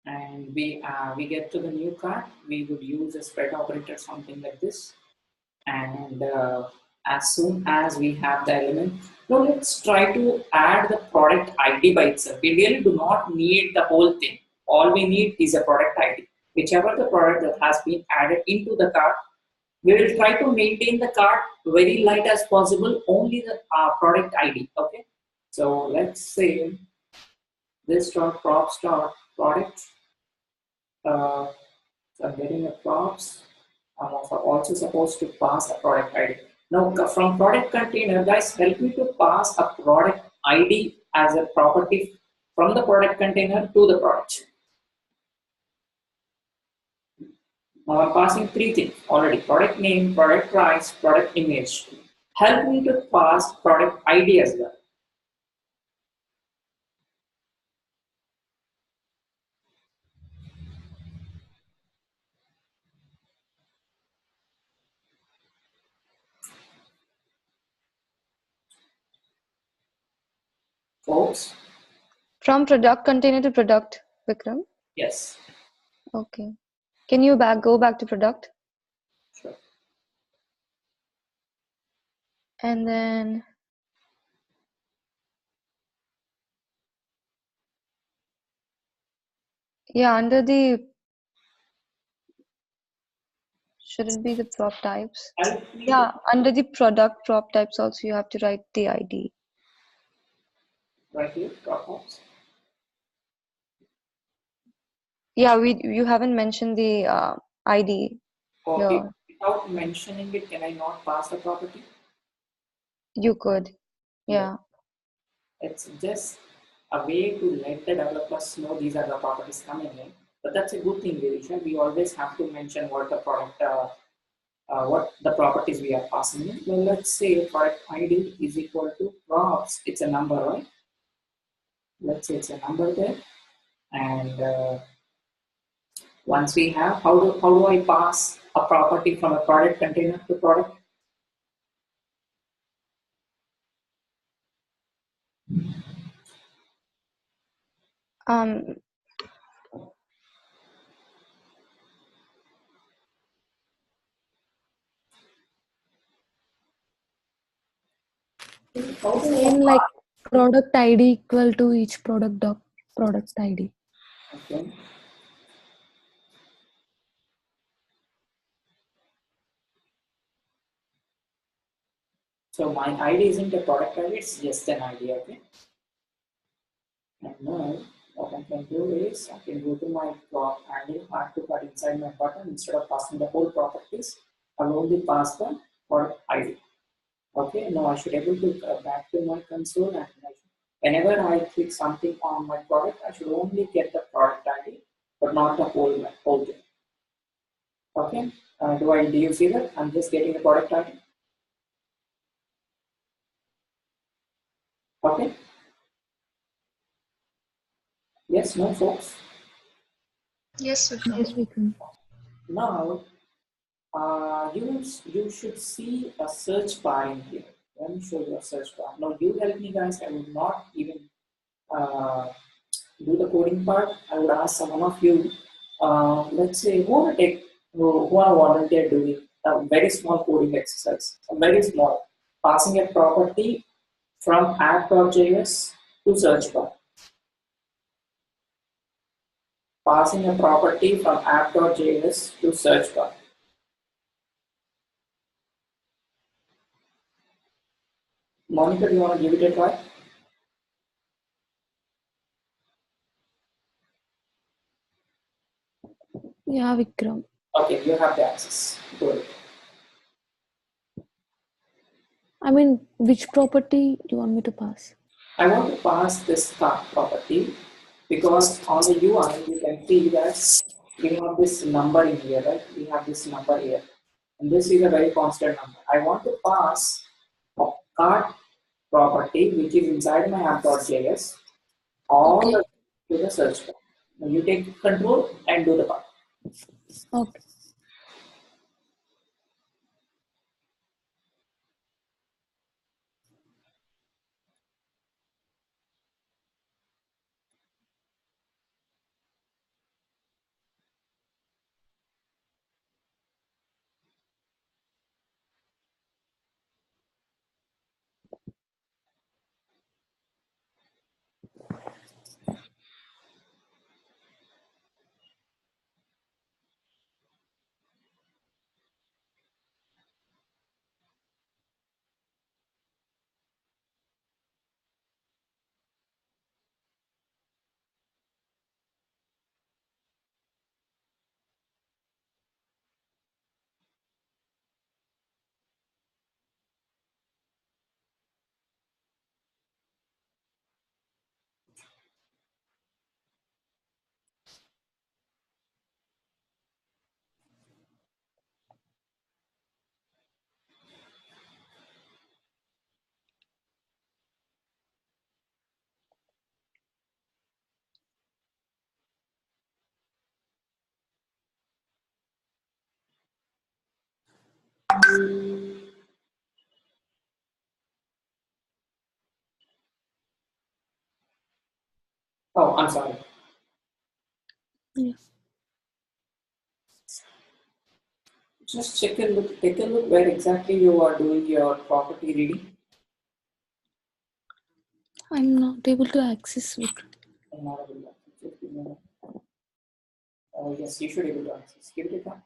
And we get to the new card. We would use a spread operator, something like this. And as soon as we have the element, now let's try to add the product ID by itself. We really do not need the whole thing. All we need is a product ID. Whichever the product that has been added into the cart, we will try to maintain the cart very light as possible, only the product ID. Okay, so let's say this dot props dot product. So I'm getting a props. I'm also supposed to pass a product ID. Now from product container, guys, help me to pass a product ID as a property from the product container to the product. Now I'm passing 3 things already: product name, product price, product image. Help me to pass product ID as well. Folks? From product container to product, Vikram? Yes. Okay. Can you go back to product? Sure. And then yeah, under the should it be the prop types? Yeah, under the product prop types also you have to write the ID. Right here, prop types. Yeah, you haven't mentioned the ID. Okay. Without mentioning it, can I not pass the property? You could. Yeah. It's just a way to let the developers know these are the properties coming in. But that's a good thing, Virisha. We always have to mention what the product, what the properties we are passing in. Well, let's say product ID is equal to props. It's a number, right? Let's say it's a number there. And once we have, how do I pass a property from a product container to product? Same like product ID equal to each product ID. Okay. So my ID isn't a product ID, it's just an ID, okay? And now what I can do is I can go to my prop ID, add to cart inside my button. Instead of passing the whole properties, I'll only pass the product ID. Okay, now I should able to go back to my console and Whenever I click something on my product, I should only get the product ID, but not the whole thing. Okay, do you see that? I'm just getting the product ID. Okay. Yes, no, folks. Yes, Vikram. Yes, Vikram. Now, you should see a search bar in here. Let me show you a search bar. Now, you help me, guys. I will not even do the coding part. I would ask someone of you. Let's say who are volunteer doing a very small coding exercise. Very small, passing a property from app.js to search bar. Passing a property from app.js to search bar. Monica, do you want to give it a try? Yeah, Vikram. Okay, you have the access. Good. I mean, which property do you want me to pass? I want to pass this card property because on the UI you can see that we have this number in here, right? We have this number here. And this is a very constant number. I want to pass a card property which is inside my app.js all Okay. the way to the search bar. Now you take control and do the part. Okay. Oh, I'm sorry. Yeah. Just take a look where exactly you are doing your property reading. I'm not able to access Vikram. I'm not able to access. Just give me a minute. Yes, you should be able to access. Give it a try.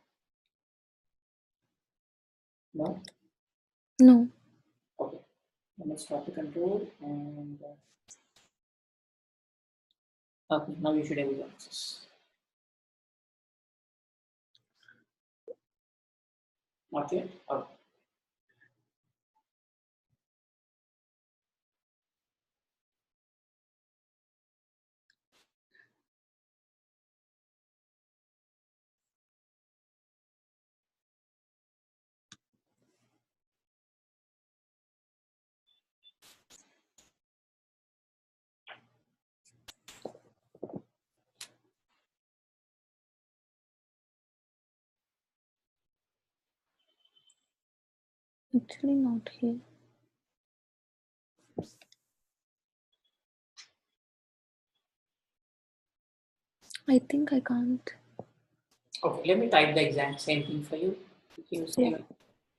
No? No. Okay. Let me stop the control and okay, now you should be able to access. Not yet? Okay. Actually, not here. I think I can't. Okay, let me type the exact same thing for you. You see? Yeah.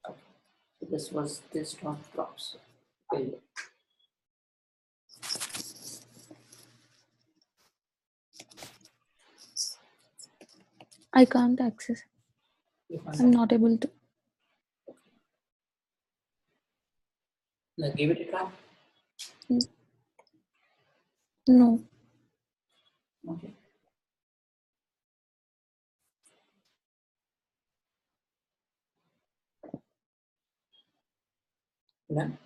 Okay. So this was this drops. Okay. I can't access. I'm not able to. Now give it a try. No. Okay. Done.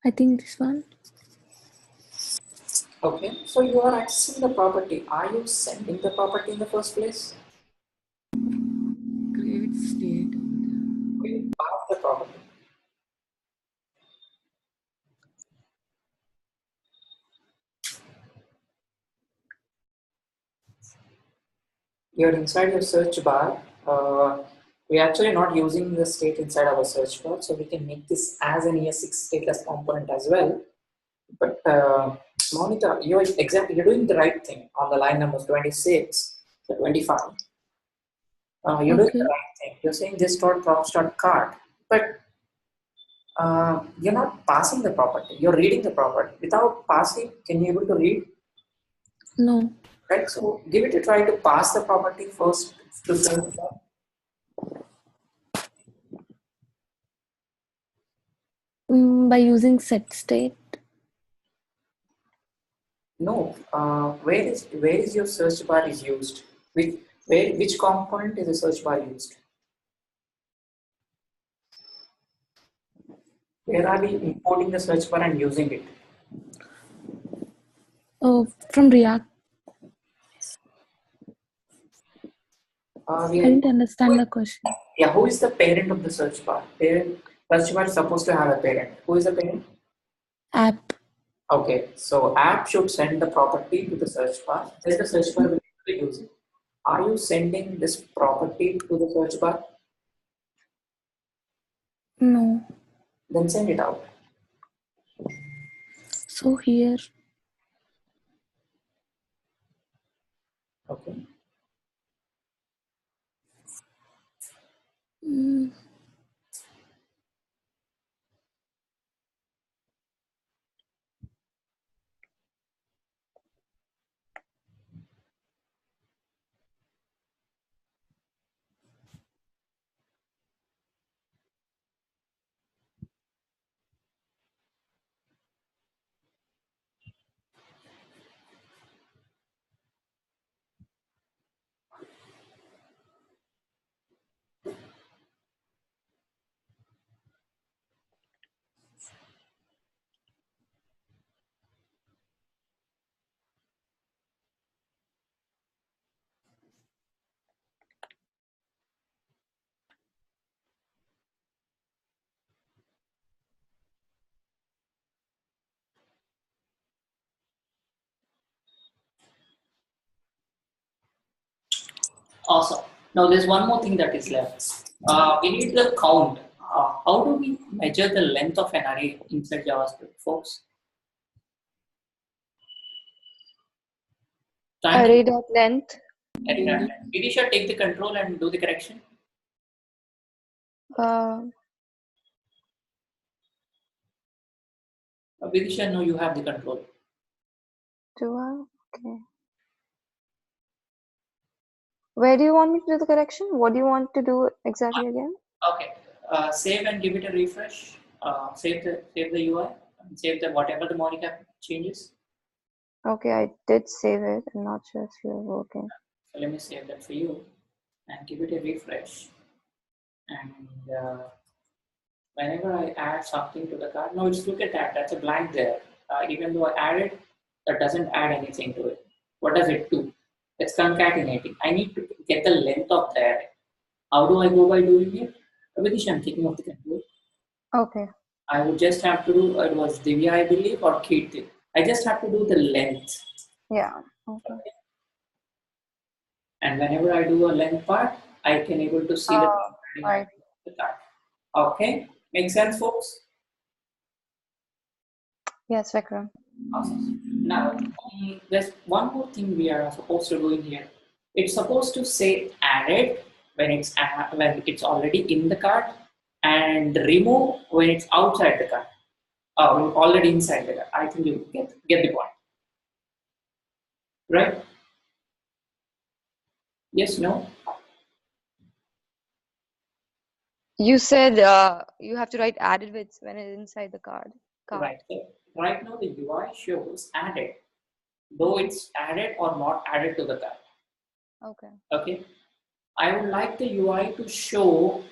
I think this one. Okay, so you are accessing the property. Are you sending the property in the first place? Create state. You pass the property. You're inside your search bar. We're actually not using the state inside our search bar, so we can make this as an ES6 stateless component as well. But Monica, you're doing the right thing on the line number 26, the 25. You're doing the Okay. right thing. You're saying this props card, but you're not passing the property. You're reading the property. Without passing, can you able to read? No. Right. So give it a try to pass the property first to search bar. By using set state. No, where is your search bar is used? Which component is the search bar used? Where are we importing the search bar and using it? Oh, from React. I didn't understand the question. Yeah, who is the parent of the search bar? Search bar is supposed to have a parent. Who is the parent? App. Okay, so app should send the property to the search bar. Then the search bar will use it. Are you sending this property to the search bar? No. Then send it out. So here. Okay. Mm, Awesome. Now there's one more thing that is left. We need the count. How do we measure the length of an array inside JavaScript, folks? Array dot length. Vidisha, take the control and do the correction. Vidisha, no, you have the control. Do I? Okay. Where do you want me to do the correction? What do you want to do exactly again? Okay. Save and give it a refresh. Save the UI and save the whatever the Monica changes. Okay, I did save it. I'm not sure if you're working. So let me save that for you and give it a refresh. And whenever I add something to the card, no, it's look at that. That's a blank there. Even though I added, that doesn't add anything to it. What does it do? It's concatenating. I need to get the length of the array. How do I go by doing it? Vidisha, I'm taking off the control. Okay. I would just have to do, it was Divya, I believe, or Kirti. I just have to do the length. Yeah. Okay. And whenever I do a length part, I can able to see the right. card. Okay, make sense, folks? Yes, Vikram. Awesome. Now, there's one more thing we are supposed to do in here. It's supposed to say added when it's already in the card, and remove when it's outside the card. Already inside the card. I think you get the point, right? Yes, no. You said you have to write added with when it's inside the card. Right. So right now the UI shows added, though it's added or not added to the card. Okay. Okay. I would like the UI to show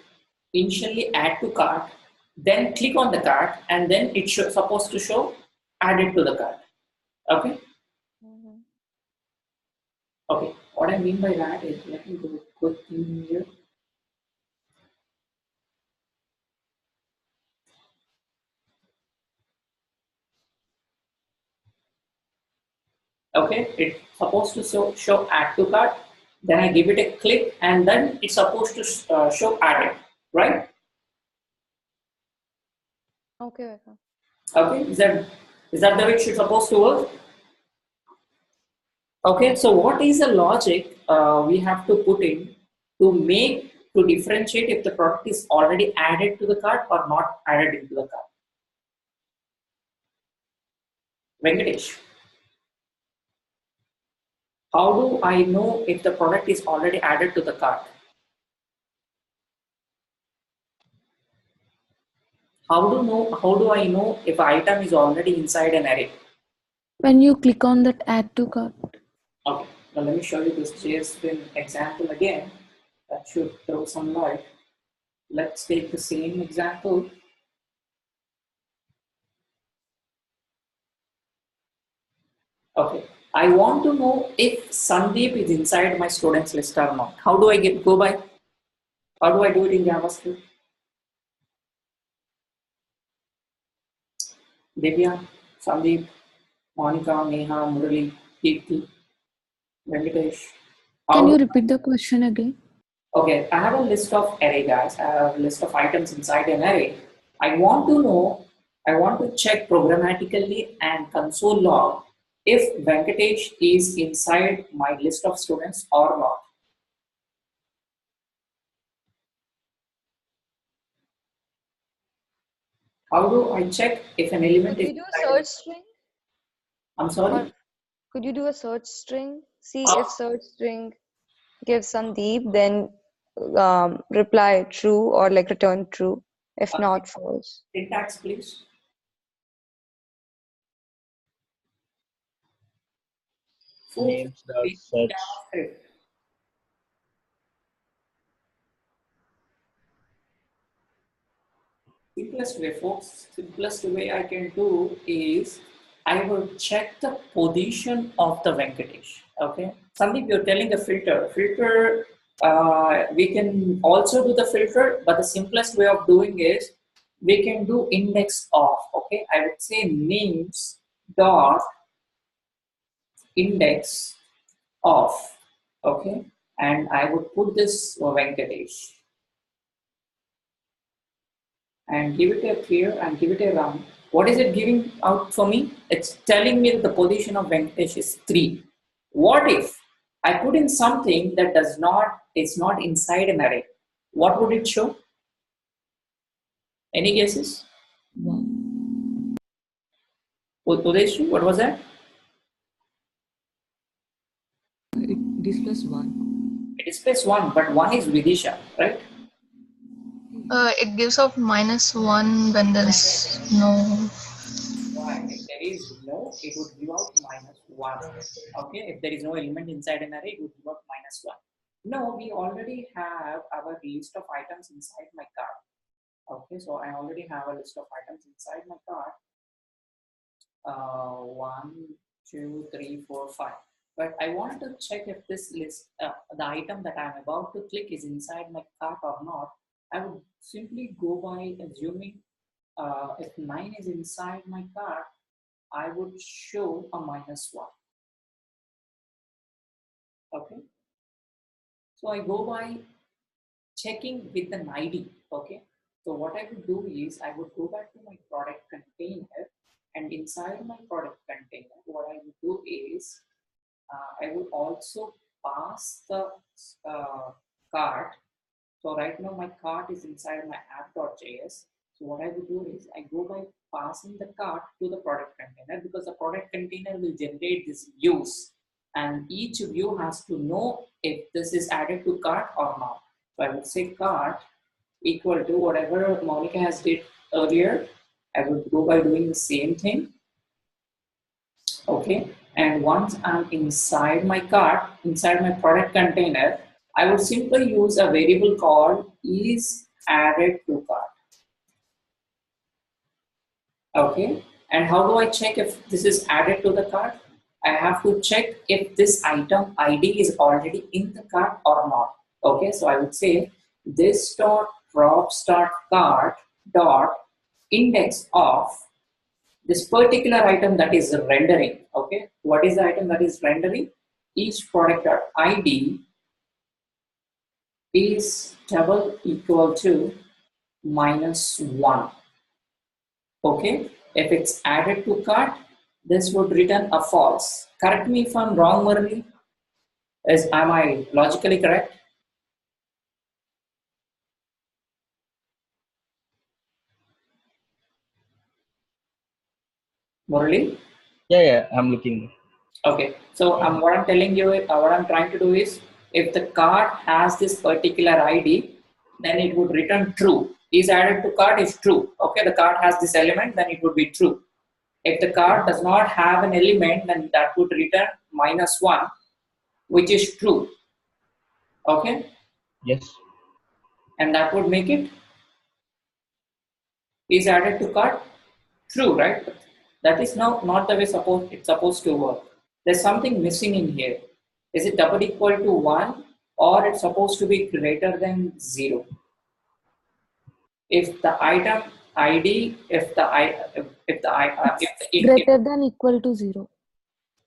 initially add to cart then click on the cart, and then it's supposed to show added to the cart. Okay. Okay. What I mean by that is, let me do a quick thing here. Okay, it's supposed to show add to cart. Then I give it a click, and then it's supposed to show added, right? Okay. Okay, is that the way it's supposed to work? Okay, so what is the logic we have to put in to differentiate if the product is already added to the cart or not added into the cart? Venkatesh, how do I know if the product is already added to the cart? How do I know if an item is already inside an array? When you click on that add to cart. Okay, now let me show you this JSPin example again. That should throw some light. Let's take the same example. Okay, I want to know if Sandeep is inside my students list or not. How do I go by? How do I do it in JavaScript? Divya, Sandeep, Monica, Neha, Murali, Kirti, Venkatesh. Can you repeat the question again? Okay, I have a list of array, guys. I have a list of items inside an array. I want to check programmatically and console log if Venkatesh is inside my list of students or not. How do I check if an element is Could you do a search string? I'm sorry? Or could you do a search string? See if search string gives Sandeep, then reply true or like return true. If not, false. Syntax, please. Names dot search. Simplest way, folks, simplest way I can do is I will check the position of the Venkatesh. Okay, Sandeep, you're telling the filter. We can also do the filter, but the simplest way of doing is we can do index of. Okay, I would say names dot index of. Okay, and I would put this Venkatesh and give it a clear and give it a run. What is it giving out for me? It's telling me that the position of Venkatesh is 3. What if I put in something that it's not inside an array? What would it show? Any guesses? Udesh, what was that? It displays 1. It displays 1, but 1 is Vidisha, right? It gives out -1 when there's no. Right. If there is no, it would give out -1. Okay. If there is no element inside an array, it would give out -1. No, we already have our list of items inside my cart. Okay, so I already have a list of items inside my cart. 1, 2, 3, 4, 5. But I want to check if this list, the item that I'm about to click is inside my cart or not. I would simply go by assuming if 9 is inside my cart, I would show a -1. Okay. So I go by checking with an ID. Okay. So what I would do is I would go back to my product container, and inside my product container, what I would do is I would also pass the cart. So right now my cart is inside my app.js. So what I would do is I go by passing the cart to the product container, because the product container will generate these views, and each view has to know if this is added to cart or not. So I would say cart equal to whatever Monica has did earlier. I would go by doing the same thing. Okay, and once I'm inside my cart, inside my product container, I would simply use a variable called is added to cart. Okay, and how do I check if this is added to the cart? I have to check if this item ID is already in the cart or not. Okay, so I would say this dot props dot cart dot index of this particular item that is rendering. Okay, what is the item that is rendering? Each product dot ID is double equal to -1. Okay, if it's added to cart, this would return a false. Correct me if I'm wrong, Murali. Am I logically correct? Murali? Yeah, I'm looking. Okay, so what I'm telling you, what I'm trying to do is, if the cart has this particular ID, then it would return true. Is added to cart is true. Okay, the cart has this element, then it would be true. If the cart does not have an element, then that would return -1, which is true. Okay, Yes. and that would make it is added to cart true, right? That is now not the way it's supposed to work. There's something missing in here. Is it double equal to 1 or it's supposed to be greater than 0? If the item ID, if the Greater than equal to 0.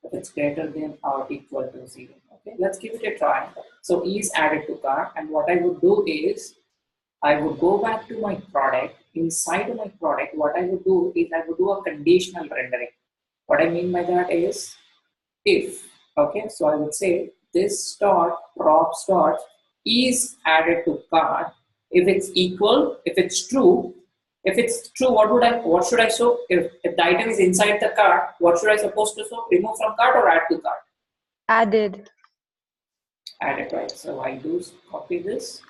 if it's greater than or equal to 0. Okay, let's give it a try. So is added to cart, and what I would do is I would go back to my product. Inside of my product, what I would do is I would do a conditional rendering. What I mean by that is if, okay, so I would say this dot props dot is added to cart. If it's equal, if it's true, what should I show? If the item is inside the cart, what should I supposed to show? Remove from cart or add to cart? Added. Added, right? So I do copy this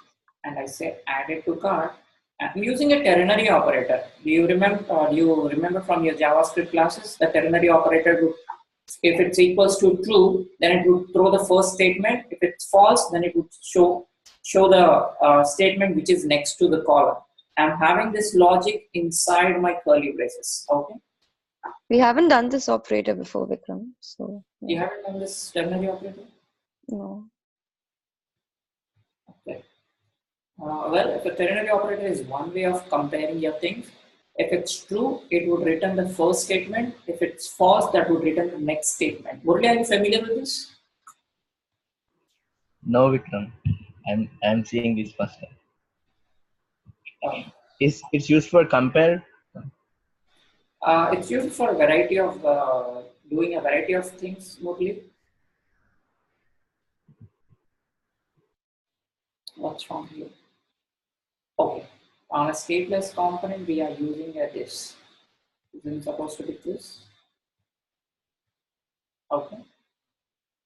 and I say added to cart. I'm using a ternary operator. Do you remember from your JavaScript classes? The ternary operator would, if it's equals to true, then it would throw the first statement. If it's false, then it would show the statement which is next to the column. I'm having this logic inside my curly braces. Okay. We haven't done this operator before, Vikram. So You haven't done this ternary operator? no. Okay. Well, if a ternary operator is one way of comparing your things. If it's true, it would return the first statement. If it's false, that would return the next statement. Murali, are you familiar with this? No, Vikram. I'm seeing this first time. It's used for compare? It's used for a variety of doing a variety of things, Murali. What's wrong here? Okay. On a stateless component, we are using a this. Isn't it supposed to be this? Okay.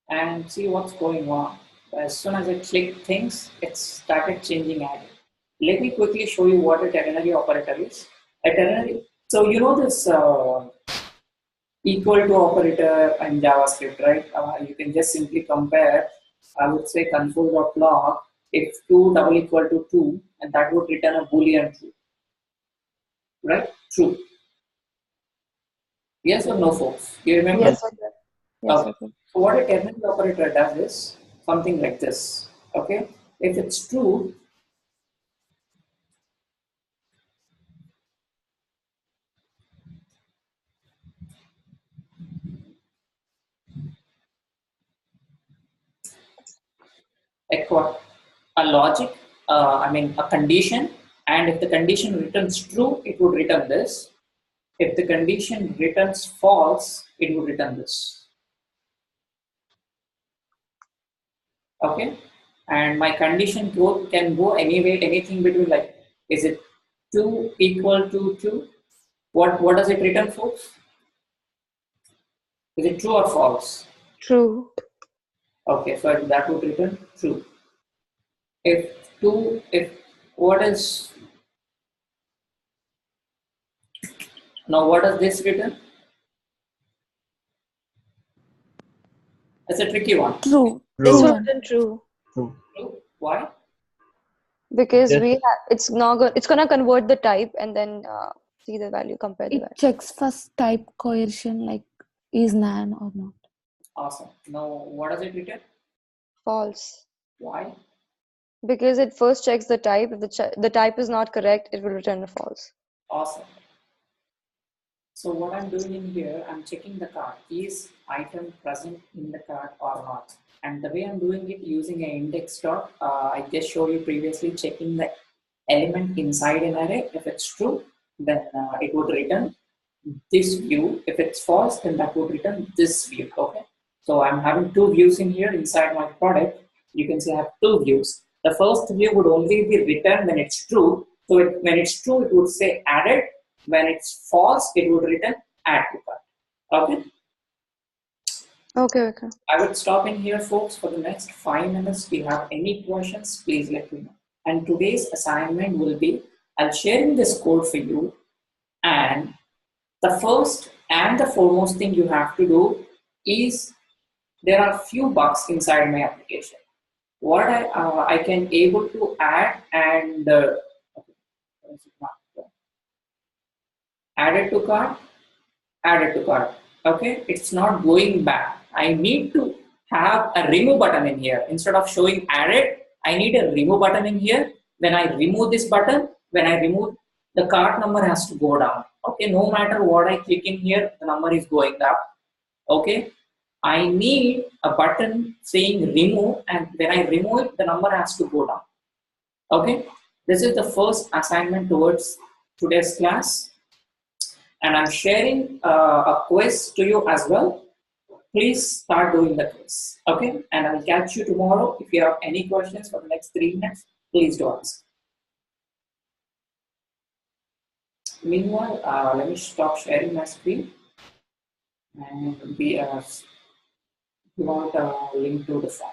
And see what's going on. As soon as I click things, it started changing added. Let me quickly show you what a ternary operator is. A ternary, so you know this equal to operator in JavaScript, right? You can just simply compare, I would say console.log if 2 double equal to 2, and that would return a boolean true, right? True. Yes or no, folks? Do you remember? Yes, okay. Yes, Okay. okay. So what a ternary operator does is something like this. Okay, if it's true, a logic, a condition, and if the condition returns true, it would return this. If the condition returns false, it would return this. Okay, and my condition can go anyway, anything between, like, is it 2 equal to 2? What does it return, folks? Is it true or false? True. Okay, so that would return true. What is, now what does this return? That's a tricky one. True. True. This one isn't true True. True. Why? because Yes. it's gonna convert the type and then see the value, compare the It value. checks first type coercion, like is nan or not. Awesome. Now, what does it return? False. Why? Because it first checks the type. If the type is not correct, it will return a false. Awesome. So what I'm doing in here, I'm checking the cart. Is item present in the cart or not? And the way I'm doing it using an index dot, I just showed you previously, checking the element inside an array. If it's true, then it would return this view. If it's false, then that would return this view. Okay. So I'm having two views in here inside my product. You can see I have two views. The first view would only be returned when it's true. So when it's true, it would say added. When it's false, it would return add to cart. Okay. Okay. I would stop in here, folks, for the next 5 minutes. If you have any questions, please let me know. And today's assignment will be, I'll sharing this code for you, and the first and the foremost thing you have to do is, there are few bugs inside my application. What I can able to add and add it to cart, okay, it's not going back. I need to have a remove button in here. Instead of showing added, I need a remove button in here. When I remove this button, when I remove, the cart number has to go down. Okay, no matter what I click in here, the number is going up. Okay, I need a button saying remove, and when I remove it, the number has to go down. Okay, this is the first assignment towards today's class. And I'm sharing a quiz to you as well. Please start doing the quiz, okay? And I'll catch you tomorrow. If you have any questions for the next 3 minutes, please do ask. Meanwhile, let me stop sharing my screen and give out a link to the form.